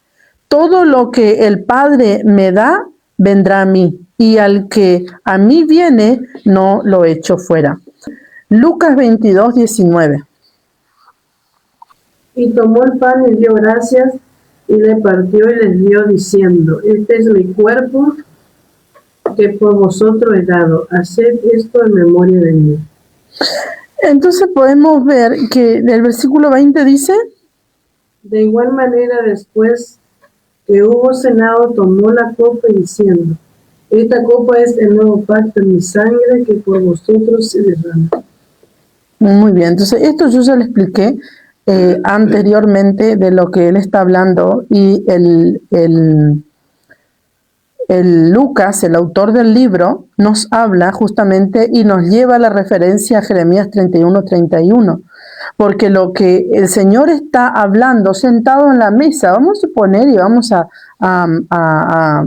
S1: Todo lo que el Padre me da, vendrá a mí, y al que a mí viene, no lo echo fuera. Lucas 22, 19.
S2: Y tomó el pan y dio gracias, y le partió y les dio, diciendo, este es mi cuerpo, que por vosotros he dado. Haced esto en memoria de mí.
S1: Entonces podemos ver que el versículo 20 dice,
S2: de igual manera, después que hubo cenado, tomó la copa y diciendo, esta copa es el nuevo pacto en mi sangre, que por vosotros se derrama.
S1: Muy bien, entonces esto yo ya le expliqué anteriormente de lo que él está hablando, y el Lucas, el autor del libro, nos habla justamente y nos lleva a la referencia a Jeremías 31:31, porque lo que el Señor está hablando sentado en la mesa, vamos a suponer y vamos a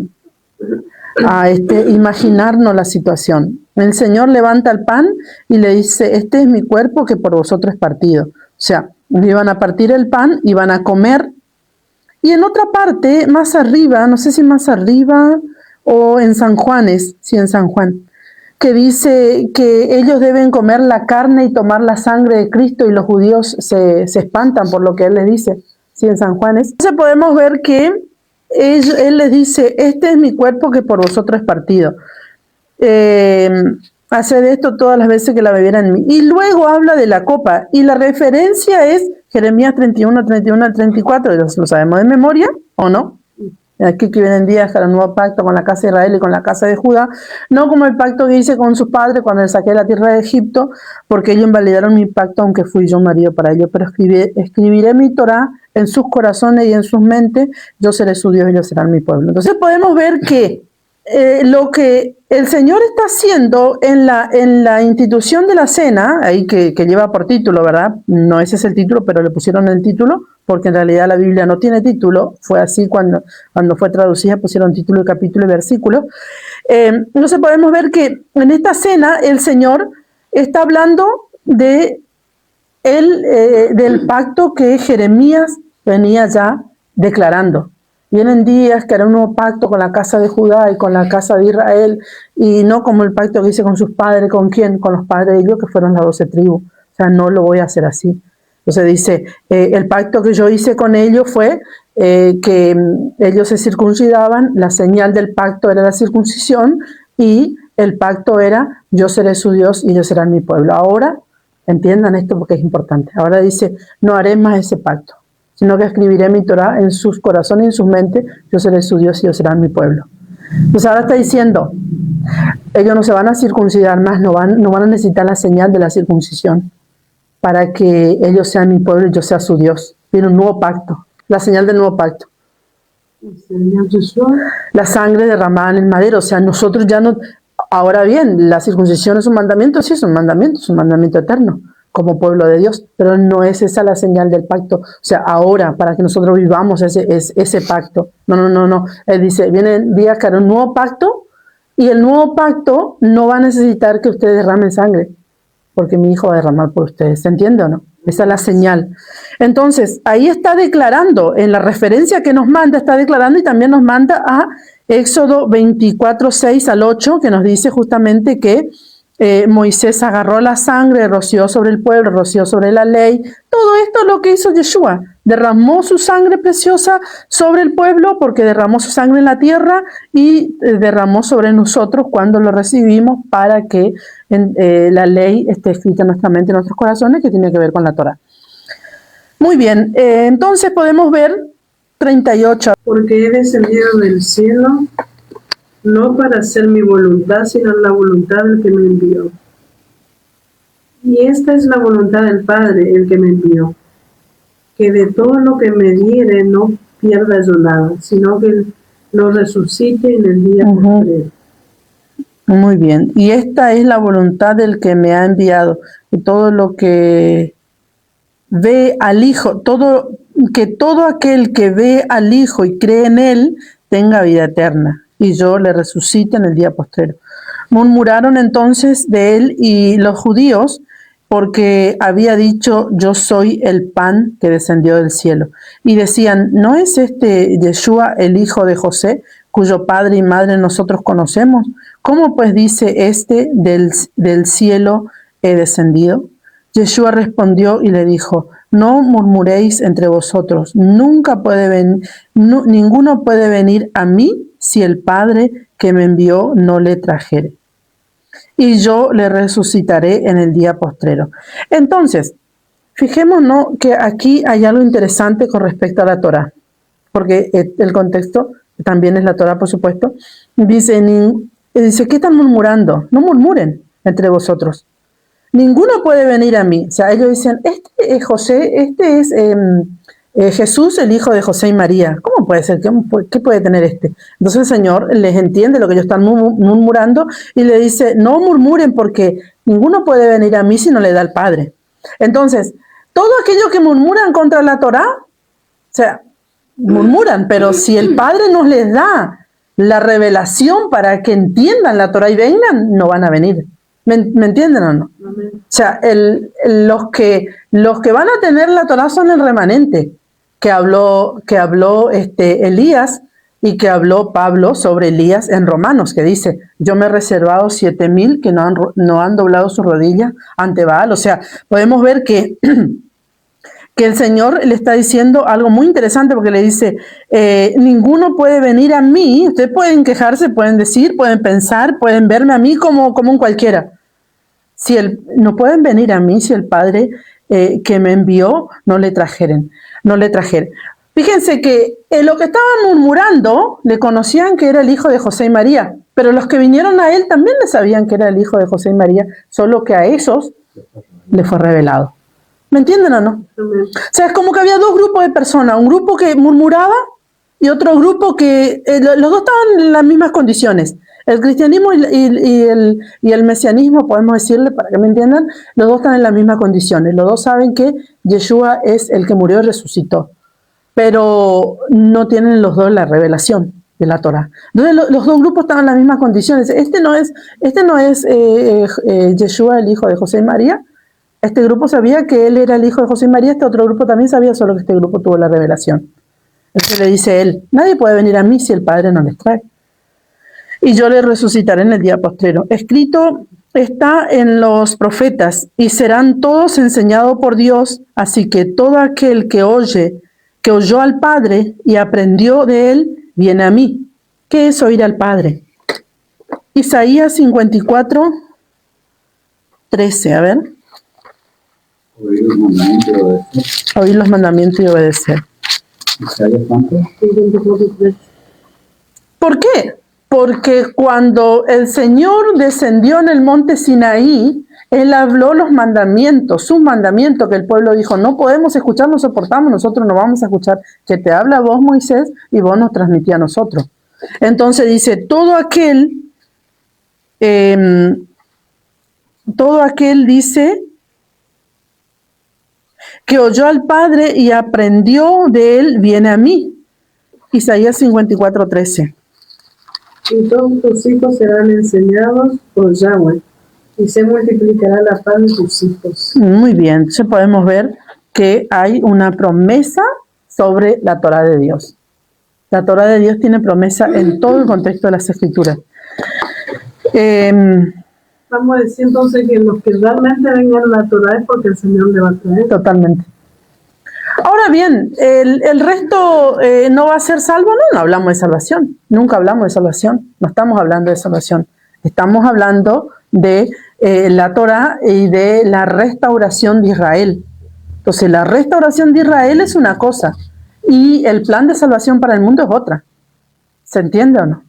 S1: imaginarnos la situación. El Señor levanta el pan y le dice, este es mi cuerpo que por vosotros es partido. O sea, iban a partir el pan, iban a comer. Y en otra parte, más arriba, no sé si más arriba o en San Juanes, sí, en San Juan, que dice que ellos deben comer la carne y tomar la sangre de Cristo, y los judíos se espantan por lo que él les dice, sí, en San Juanes. Entonces podemos ver que él les dice, este es mi cuerpo que por vosotros es partido. Haced esto todas las veces que la bebieran en mí. Y luego habla de la copa, y la referencia es Jeremías 31 al 34, lo sabemos de memoria, ¿o no? Aquí que vienen días para el nuevo pacto con la casa de Israel y con la casa de Judá, no como el pacto que hice con sus padres cuando les saqué de la tierra de Egipto, porque ellos invalidaron mi pacto, aunque fui yo marido para ellos, pero escribiré mi Torá en sus corazones y en sus mentes, yo seré su Dios y ellos serán mi pueblo. Entonces podemos ver que lo que el Señor está haciendo en la institución de la cena, ahí que lleva por título, ¿verdad? No ese es el título, pero le pusieron el título, porque en realidad la Biblia no tiene título, fue así cuando fue traducida, pusieron título, capítulo y versículo. Entonces podemos ver que en esta cena el Señor está hablando del pacto que Jeremías venía ya declarando. Vienen días que hará un nuevo pacto con la casa de Judá y con la casa de Israel, y no como el pacto que hice con sus padres. ¿Con quién? Con los padres de ellos, que fueron las 12 tribus. O sea, no lo voy a hacer así. Entonces dice, el pacto que yo hice con ellos fue que ellos se circuncidaban, la señal del pacto era la circuncisión, y el pacto era, yo seré su Dios y ellos serán mi pueblo. Ahora, entiendan esto porque es importante, ahora dice, no haré más ese pacto, sino que escribiré mi Torá en sus corazones y en sus mentes, yo seré su Dios y ellos serán mi pueblo. Entonces ahora está diciendo, ellos no se van a circuncidar más, no van a necesitar la señal de la circuncisión para que ellos sean mi pueblo y yo sea su Dios. Viene un nuevo pacto, la señal del nuevo pacto. La sangre derramada en el madero, o sea, nosotros ya no... Ahora bien, la circuncisión es un mandamiento, sí, es un mandamiento eterno. como pueblo de Dios, pero no es esa la señal del pacto. O sea, ahora, para que nosotros vivamos ese pacto. No. Él dice, vienen días que hará un nuevo pacto, y el nuevo pacto no va a necesitar que ustedes derramen sangre, porque mi hijo va a derramar por ustedes. ¿Se entiende o no? Esa es la señal. Entonces, ahí está declarando, en la referencia que nos manda, está declarando, y también nos manda a Éxodo 24, 6 al 8, que nos dice justamente que Moisés agarró la sangre, roció sobre el pueblo, roció sobre la ley. Todo esto es lo que hizo Yeshua. Derramó su sangre preciosa sobre el pueblo porque derramó su sangre en la tierra, y derramó sobre nosotros cuando lo recibimos, para que la ley esté escrita en nuestra mente, en nuestros corazones, que tiene que ver con la Torá. Muy bien, entonces podemos ver 38.
S2: Porque he descendido del cielo no para hacer mi voluntad, sino la voluntad del que me envió. Y esta es la voluntad del Padre, el que me envió, que de todo lo que me diere no pierda yo nada, sino que lo resucite en el día postrero.
S1: Muy bien, y esta es la voluntad del que me ha enviado, que todo lo que ve al Hijo, que todo aquel que ve al Hijo y cree en Él tenga vida eterna, y yo le resucite en el día postrero. Murmuraron entonces de él y los judíos, porque había dicho, yo soy el pan que descendió del cielo. Y decían, ¿no es este Yeshua el hijo de José, cuyo padre y madre nosotros conocemos? ¿Cómo pues dice del cielo he descendido? Yeshua respondió y le dijo, no murmuréis entre vosotros, ninguno puede venir a mí si el Padre que me envió no le trajere, y yo le resucitaré en el día postrero. Entonces, fijémonos que aquí hay algo interesante con respecto a la Torá, porque el contexto también es la Torá, por supuesto. Dice, ¿qué están murmurando? No murmuren entre vosotros. Ninguno puede venir a mí. O sea, ellos dicen, este es José, este es Jesús, el hijo de José y María. ¿Cómo puede ser? ¿Qué puede tener este? Entonces el Señor les entiende lo que ellos están murmurando y le dice, no murmuren porque ninguno puede venir a mí si no le da el Padre. Entonces, todos aquellos que murmuran contra la Torá, o sea, murmuran, pero si el Padre nos les da la revelación para que entiendan la Torá y vengan, no van a venir. ¿Me entienden o no? O sea, los que van a tener la Torá son el remanente que habló Elías, y que habló Pablo sobre Elías en Romanos, que dice, yo me he reservado 7,000 que no han doblado su rodilla ante Baal. O sea, podemos ver que el Señor le está diciendo algo muy interesante, porque le dice, ninguno puede venir a mí. Ustedes pueden quejarse, pueden decir, pueden pensar, pueden verme a mí como un cualquiera. No pueden venir a mí si el Padre que me envió no le trajeren. Fíjense que lo que estaban murmurando le conocían que era el hijo de José y María, pero los que vinieron a él también le sabían que era el hijo de José y María, solo que a esos le fue revelado. ¿Me entienden o no? O sea, es como que había dos grupos de personas, un grupo que murmuraba y otro grupo que los dos estaban en las mismas condiciones. El cristianismo y el mesianismo, podemos decirle, para que me entiendan, los dos están en las mismas condiciones. Los dos saben que Yeshua es el que murió y resucitó, pero no tienen los dos la revelación de la Torá. Entonces los dos grupos están en las mismas condiciones. Este no es Yeshua, el hijo de José y María. Este grupo sabía que él era el hijo de José y María, este otro grupo también sabía, solo que este grupo tuvo la revelación. Entonces le dice él, nadie puede venir a mí si el Padre no les trae. Y yo le resucitaré en el día postrero. Escrito está en los profetas, y serán todos enseñados por Dios, así que todo aquel que oyó al Padre y aprendió de él, viene a mí. ¿Qué es oír al Padre? Isaías 54, 13, a ver.
S3: Oír los mandamientos y obedecer.
S1: Oír los mandamientos y obedecer.
S3: ¿Isaías cuánto?
S2: 54, 13.
S1: ¿Por qué? Porque cuando el Señor descendió en el monte Sinaí, Él habló los mandamientos, sus mandamientos, que el pueblo dijo, no podemos escuchar, no soportamos, nosotros no vamos a escuchar, que te habla vos, Moisés, y vos nos transmitís a nosotros. Entonces dice, todo aquel dice que oyó al Padre y aprendió de él, viene a mí. Isaías 54:13.
S2: Y todos tus hijos serán enseñados por Yahweh, y se multiplicará la paz de tus hijos.
S1: Muy bien, entonces podemos ver que hay una promesa sobre la Torá de Dios. La Torá de Dios tiene promesa en todo el contexto de las Escrituras.
S2: Vamos a decir entonces que los que realmente vengan a la Torá es porque el Señor le va a traer.
S1: Totalmente. Ahora bien, el resto no va a ser salvo. No hablamos de salvación. Nunca hablamos de salvación. No estamos hablando de salvación. Estamos hablando de la Torá y de la restauración de Israel. Entonces, la restauración de Israel es una cosa y el plan de salvación para el mundo es otra. ¿Se entiende o no?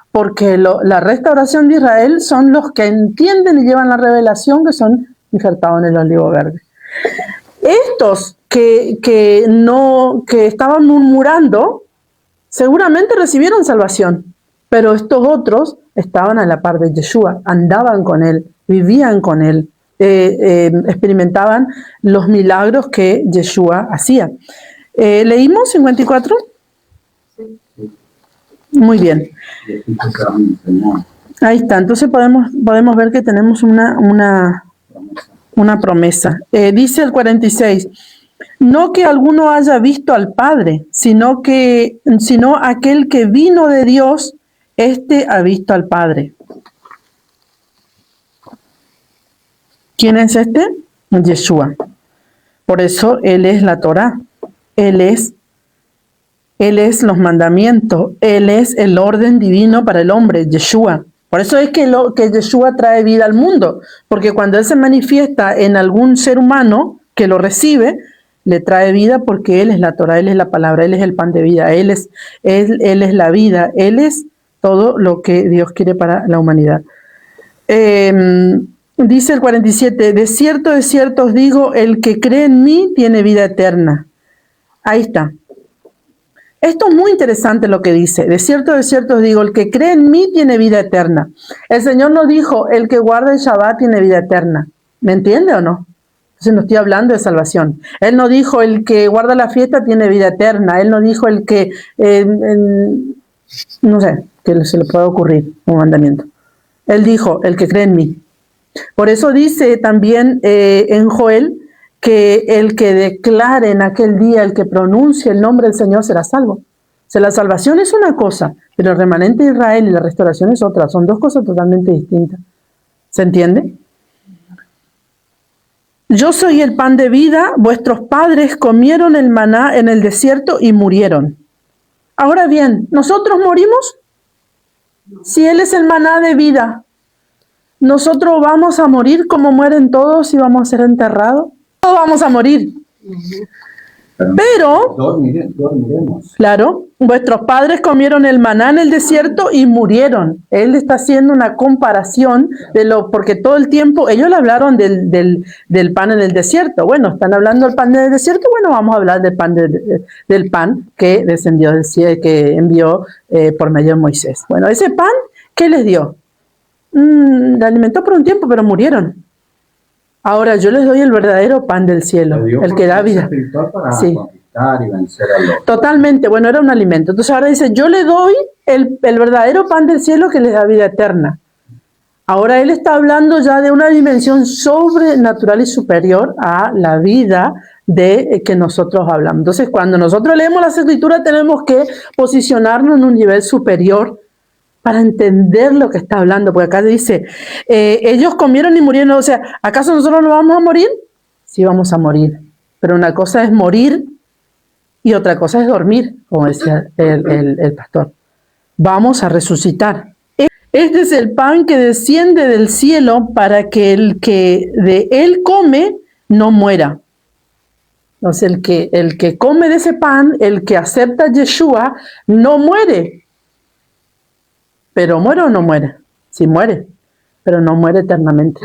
S1: Porque la restauración de Israel son los que entienden y llevan la revelación, que son injertados en el olivo verde. Estos que estaban murmurando, seguramente recibieron salvación, pero estos otros estaban a la par de Yeshua, andaban con él, vivían con él, experimentaban los milagros que Yeshua hacía. ¿Leímos 54? Muy bien. Ahí está, entonces podemos ver que tenemos una promesa. Dice el 46, no que alguno haya visto al Padre, sino aquel que vino de Dios, este ha visto al Padre. ¿Quién es este? Yeshua. Por eso Él es la Torá, Él es los mandamientos, Él es el orden divino para el hombre, Yeshua. Por eso es que Yeshua trae vida al mundo, porque cuando Él se manifiesta en algún ser humano que lo recibe, le trae vida porque Él es la Torá, Él es la palabra, Él es el pan de vida, Él es la vida, Él es todo lo que Dios quiere para la humanidad. Dice el 47, de cierto os digo, el que cree en mí tiene vida eterna. Ahí está. Esto es muy interesante lo que dice. De cierto os digo, el que cree en mí tiene vida eterna. El Señor no dijo, el que guarda el Shabbat tiene vida eterna. ¿Me entiende o no? Entonces no estoy hablando de salvación. Él no dijo, el que guarda la fiesta tiene vida eterna. Él no dijo, el que, no sé, que se le pueda ocurrir un mandamiento. Él dijo, el que cree en mí. Por eso dice también en Joel, que el que declare en aquel día, el que pronuncie el nombre del Señor será salvo. O sea, la salvación es una cosa, pero el remanente de Israel y la restauración es otra. Son dos cosas totalmente distintas. ¿Se entiende? Yo soy el pan de vida, vuestros padres comieron el maná en el desierto y murieron. Ahora bien, ¿nosotros morimos? Si Él es el maná de vida, ¿nosotros vamos a morir como mueren todos y vamos a ser enterrados? Todos vamos a morir. Pero
S3: dormiremos.
S1: Claro, vuestros padres comieron el maná en el desierto y murieron. Él está haciendo una comparación porque todo el tiempo, ellos le hablaron del pan en el desierto. Bueno, están hablando del pan del desierto, bueno, vamos a hablar del pan que descendió del cielo, que envió por medio de Moisés. Bueno, ese pan, ¿qué les dio? Le alimentó por un tiempo, pero murieron. Ahora yo les doy el verdadero pan del cielo, el que da vida.
S3: Para
S1: sí.
S3: conquistar y vencer al otro.
S1: Totalmente, bueno, era un alimento. Entonces ahora dice, yo le doy el verdadero pan del cielo que les da vida eterna. Ahora él está hablando ya de una dimensión sobrenatural y superior a la vida de que nosotros hablamos. Entonces cuando nosotros leemos las Escrituras tenemos que posicionarnos en un nivel superior para entender lo que está hablando, porque acá dice, ellos comieron y murieron, o sea, ¿acaso nosotros no vamos a morir? Sí vamos a morir, pero una cosa es morir y otra cosa es dormir, como decía el pastor. Vamos a resucitar. Este es el pan que desciende del cielo para que el que de él come no muera. Entonces el que come de ese pan, el que acepta a Yeshua, no muere. ¿Pero muere o no muere? Sí muere, pero no muere eternamente.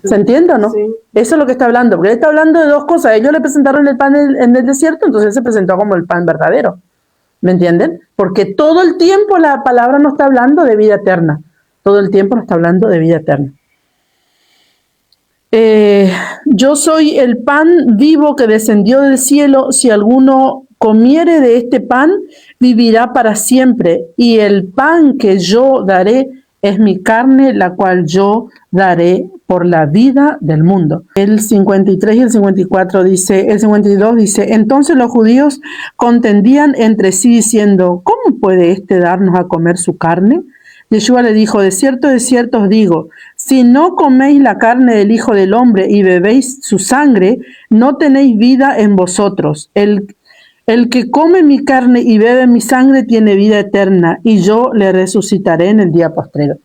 S1: ¿Se entiende o no?
S2: Sí.
S1: Eso es lo que está hablando, porque él está hablando de dos cosas. Ellos le presentaron el pan en el desierto, entonces él se presentó como el pan verdadero. ¿Me entienden? Porque todo el tiempo la palabra no está hablando de vida eterna. Todo el tiempo no está hablando de vida eterna. Yo soy el pan vivo que descendió del cielo. Si alguno comiere de este pan, vivirá para siempre. Y el pan que yo daré es mi carne, la cual yo daré por la vida del mundo. El 53 y el 54 dice, el 52 dice, entonces los judíos contendían entre sí diciendo, ¿cómo puede éste darnos a comer su carne? Yeshua le dijo, de cierto os digo, si no coméis la carne del Hijo del Hombre y bebéis su sangre, no tenéis vida en vosotros. El que come mi carne y bebe mi sangre tiene vida eterna, y yo le resucitaré en el día postrero.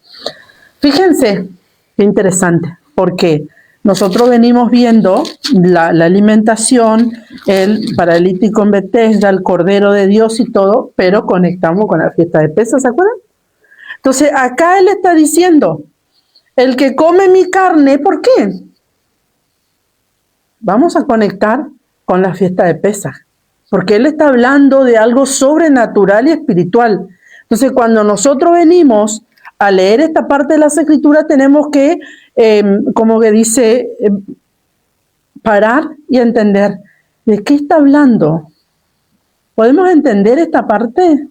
S1: Fíjense, qué interesante, porque nosotros venimos viendo la alimentación, el paralítico en Betesda, el Cordero de Dios y todo, pero conectamos con la fiesta de Pesaj, ¿se acuerdan? Entonces, acá él está diciendo, el que come mi carne, ¿por qué? Vamos a conectar con la fiesta de Pesaj, porque él está hablando de algo sobrenatural y espiritual. Entonces, cuando nosotros venimos a leer esta parte de las Escrituras, tenemos que, como que dice, parar y entender, ¿de qué está hablando? ¿Podemos entender esta parte?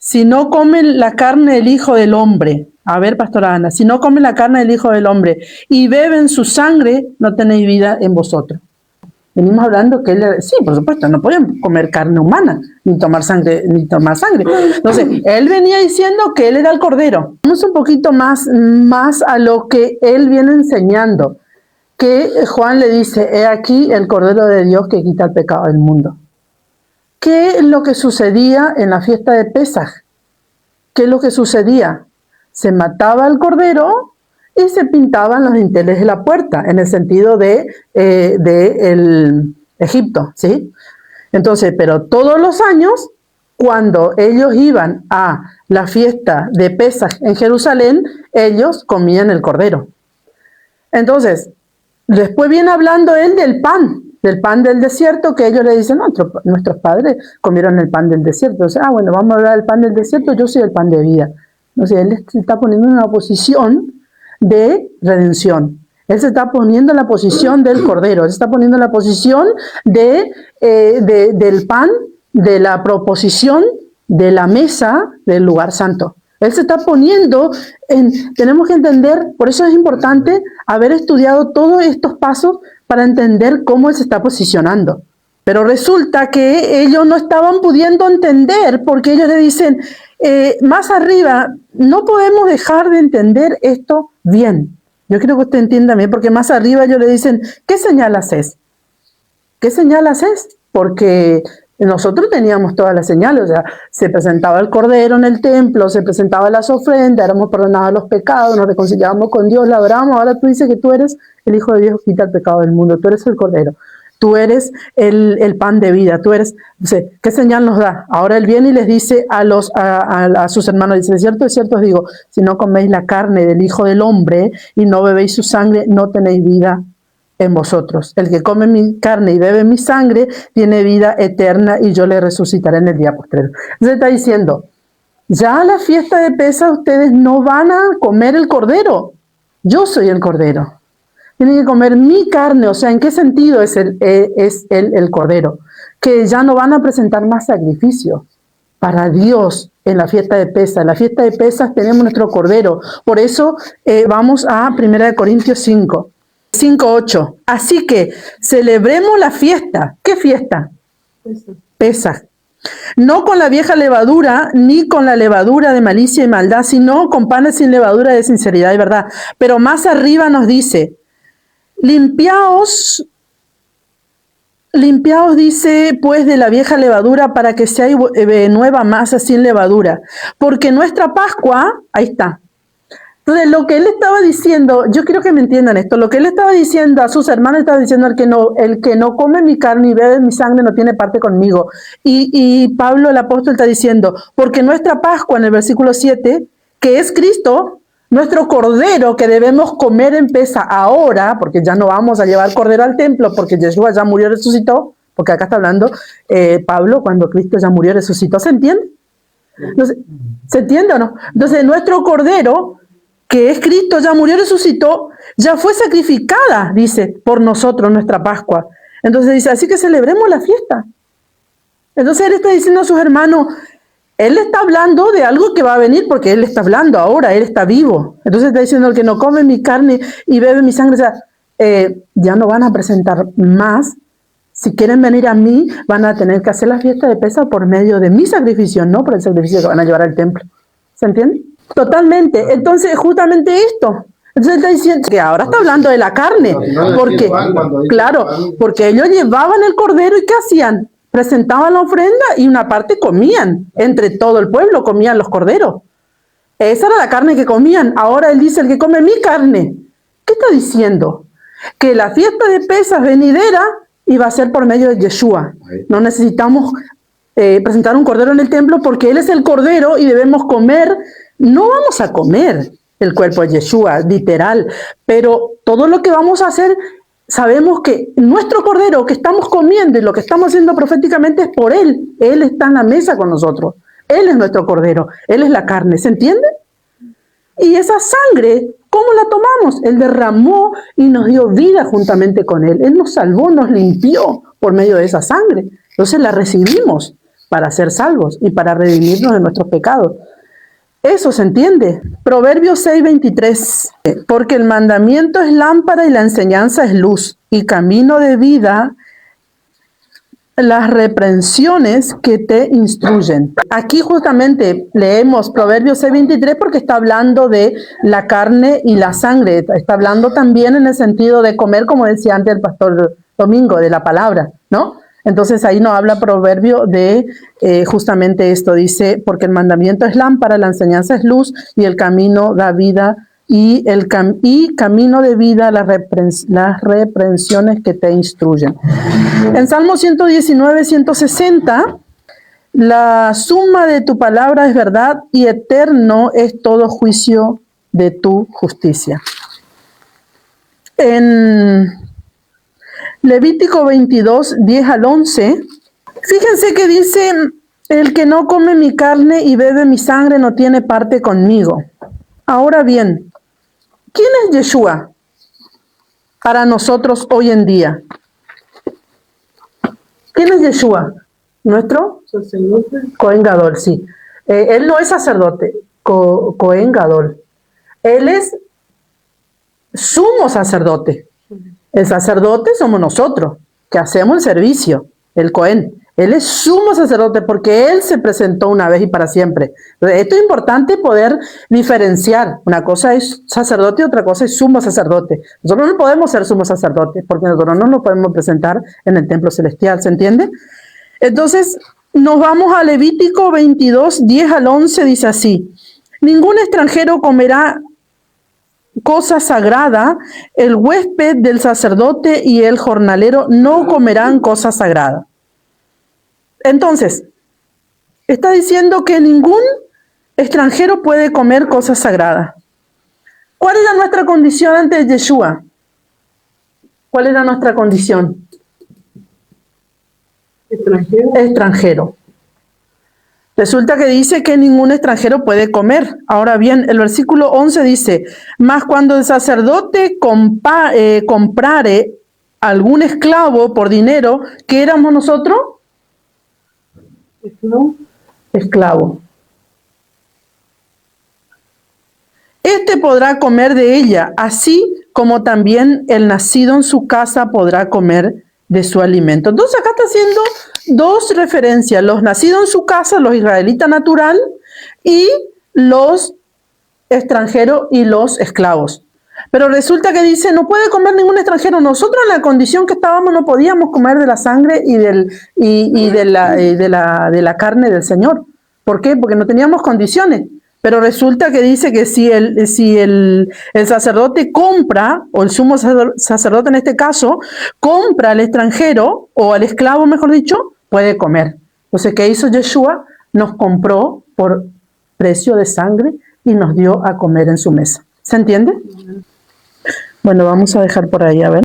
S1: Si no comen la carne del Hijo del Hombre, a ver, pastora Ana, si no comen la carne del Hijo del Hombre y beben su sangre, no tenéis vida en vosotros. Venimos hablando que él, sí, por supuesto, no podían comer carne humana, ni tomar sangre. Entonces, él venía diciendo que él era el Cordero. Vamos un poquito más a lo que él viene enseñando, que Juan le dice, he aquí el Cordero de Dios que quita el pecado del mundo. ¿Qué es lo que sucedía en la fiesta de Pesaj? ¿Qué es lo que sucedía? Se mataba al cordero y se pintaban los dinteles de la puerta, en el sentido de el Egipto, ¿sí? Entonces, pero todos los años, cuando ellos iban a la fiesta de Pesaj en Jerusalén, ellos comían el cordero. Entonces, después viene hablando él del pan del desierto, que ellos le dicen, nuestros padres comieron el pan del desierto. Entonces, bueno, vamos a hablar del pan del desierto, yo soy el pan de vida. Entonces, él se está poniendo en una posición de redención. Él se está poniendo en la posición del Cordero, él se está poniendo en la posición del pan, de la proposición de la mesa del lugar santo. Él se está poniendo tenemos que entender, por eso es importante haber estudiado todos estos pasos para entender cómo él se está posicionando. Pero resulta que ellos no estaban pudiendo entender, porque ellos le dicen, más arriba, no podemos dejar de entender esto bien. Yo quiero que usted entienda bien, porque más arriba ellos le dicen, ¿qué señal haces? ¿Qué señal haces? Porque nosotros teníamos todas las señales, o sea, se presentaba el Cordero en el templo, se presentaban las ofrendas, éramos perdonados los pecados, nos reconciliábamos con Dios, la adorábamos. Ahora tú dices que tú eres el Hijo de Dios que quita el pecado del mundo, tú eres el Cordero, tú eres el pan de vida, tú eres, ¿qué señal nos da? Ahora él viene y les dice a sus hermanos, dice, de cierto os digo, si no coméis la carne del Hijo del Hombre y no bebéis su sangre, no tenéis vida en vosotros. El que come mi carne y bebe mi sangre tiene vida eterna y yo le resucitaré en el día postrero. Entonces está diciendo, ya a la fiesta de Pesaj ustedes no van a comer el cordero. Yo soy el cordero. Tienen que comer mi carne. O sea, ¿en qué sentido es el cordero? Que ya no van a presentar más sacrificios para Dios en la fiesta de Pesaj. En la fiesta de Pesaj tenemos nuestro cordero. Por eso vamos a 1 Corintios 5:8. Así que celebremos la fiesta. ¿Qué fiesta? Pesaj. No con la vieja levadura, ni con la levadura de malicia y maldad, sino con panes sin levadura de sinceridad y verdad. Pero más arriba nos dice, limpiaos, dice, pues, de la vieja levadura para que sea nueva masa sin levadura. Porque nuestra Pascua, ahí está. Entonces, lo que él estaba diciendo, yo quiero que me entiendan esto, lo que él estaba diciendo a sus hermanos, estaba diciendo, el que no come mi carne y bebe mi sangre no tiene parte conmigo. Y Pablo, el apóstol, está diciendo, porque nuestra Pascua, en el versículo 7, que es Cristo, nuestro cordero que debemos comer en Pesaj ahora, porque ya no vamos a llevar cordero al templo, porque Yeshua ya murió y resucitó, porque acá está hablando Pablo, cuando Cristo ya murió y resucitó, ¿se entiende? Entonces, ¿se entiende o no? Entonces, nuestro cordero que es Cristo, ya murió, resucitó, ya fue sacrificada, dice, por nosotros nuestra Pascua. Entonces dice, así que celebremos la fiesta. Entonces él está diciendo a sus hermanos, él está hablando de algo que va a venir porque él está hablando ahora, él está vivo. Entonces está diciendo, el que no come mi carne y bebe mi sangre, o sea, ya no van a presentar más. Si quieren venir a mí, van a tener que hacer la fiesta de Pesaj por medio de mi sacrificio, no por el sacrificio que van a llevar al templo. ¿Se entiende? Totalmente. Entonces, justamente esto. Entonces está diciendo que ahora está hablando de la carne. Porque, claro, porque ellos llevaban el cordero y ¿qué hacían? Presentaban la ofrenda y una parte comían. Entre todo el pueblo comían los corderos. Esa era la carne que comían. Ahora él dice, el que come mi carne. ¿Qué está diciendo? Que la fiesta de Pesaj venidera iba a ser por medio de Yeshua. No necesitamos presentar un cordero en el templo porque él es el cordero y debemos comer. No vamos a comer el cuerpo de Yeshua, literal, pero todo lo que vamos a hacer, sabemos que nuestro cordero que estamos comiendo y lo que estamos haciendo proféticamente es por él. Él está en la mesa con nosotros. Él es nuestro cordero. Él es la carne. ¿Se entiende? Y esa sangre, ¿cómo la tomamos? Él derramó y nos dio vida juntamente con él. Él nos salvó, nos limpió por medio de esa sangre. Entonces la recibimos para ser salvos y para redimirnos de nuestros pecados. Eso se entiende. Proverbios 6:23. Porque el mandamiento es lámpara y la enseñanza es luz, y camino de vida las reprensiones que te instruyen. Aquí justamente leemos Proverbios 6:23 porque está hablando de la carne y la sangre. Está hablando también en el sentido de comer, como decía antes el pastor Domingo, de la palabra, ¿no? Entonces ahí nos habla Proverbio de justamente esto. Dice, porque el mandamiento es lámpara, la enseñanza es luz y el camino da vida y camino de vida las reprensiones que te instruyen. En Salmo 119, 160, la suma de tu palabra es verdad y eterno es todo juicio de tu justicia. En Levítico 22, 10 al 11, fíjense que dice, el que no come mi carne y bebe mi sangre no tiene parte conmigo. Ahora bien, ¿quién es Yeshua para nosotros hoy en día? ¿Quién es Yeshua? ¿Nuestro?
S2: Sacerdote.
S1: Cohen Gadol, sí. Él no es sacerdote, Cohen Gadol. Él es sumo sacerdote. El sacerdote somos nosotros, que hacemos el servicio, el Cohen. Él es sumo sacerdote porque él se presentó una vez y para siempre. Entonces, esto es importante poder diferenciar. Una cosa es sacerdote y otra cosa es sumo sacerdote. Nosotros no podemos ser sumo sacerdotes porque nosotros no nos podemos presentar en el templo celestial, ¿se entiende? Entonces, nos vamos a Levítico 22, 10 al 11, dice así. Ningún extranjero comerá cosa sagrada, el huésped del sacerdote y el jornalero no comerán cosa sagrada. Entonces, está diciendo que ningún extranjero puede comer cosas sagradas. ¿Cuál era nuestra condición ante Yeshua? ¿Cuál era nuestra condición?
S2: Extranjero.
S1: Extranjero. Resulta que dice que ningún extranjero puede comer. Ahora bien, el versículo 11 dice, mas cuando el sacerdote comprare algún esclavo por dinero, ¿qué éramos nosotros?
S2: ¿No?
S1: Esclavo. Este podrá comer de ella, así como también el nacido en su casa podrá comer de su alimento. Entonces acá está haciendo dos referencias, los nacidos en su casa, los israelitas natural, y los extranjeros y los esclavos. Pero resulta que dice, no puede comer ningún extranjero. Nosotros en la condición que estábamos no podíamos comer de la sangre y de la carne del Señor. ¿Por qué? Porque no teníamos condiciones. Pero resulta que dice que si el sacerdote compra, o el sumo sacerdote en este caso, compra al extranjero, o al esclavo mejor dicho, puede comer. Entonces, ¿qué hizo Yeshua? Nos compró por precio de sangre y nos dio a comer en su mesa. ¿Se entiende? Bueno, vamos a dejar por ahí, a ver.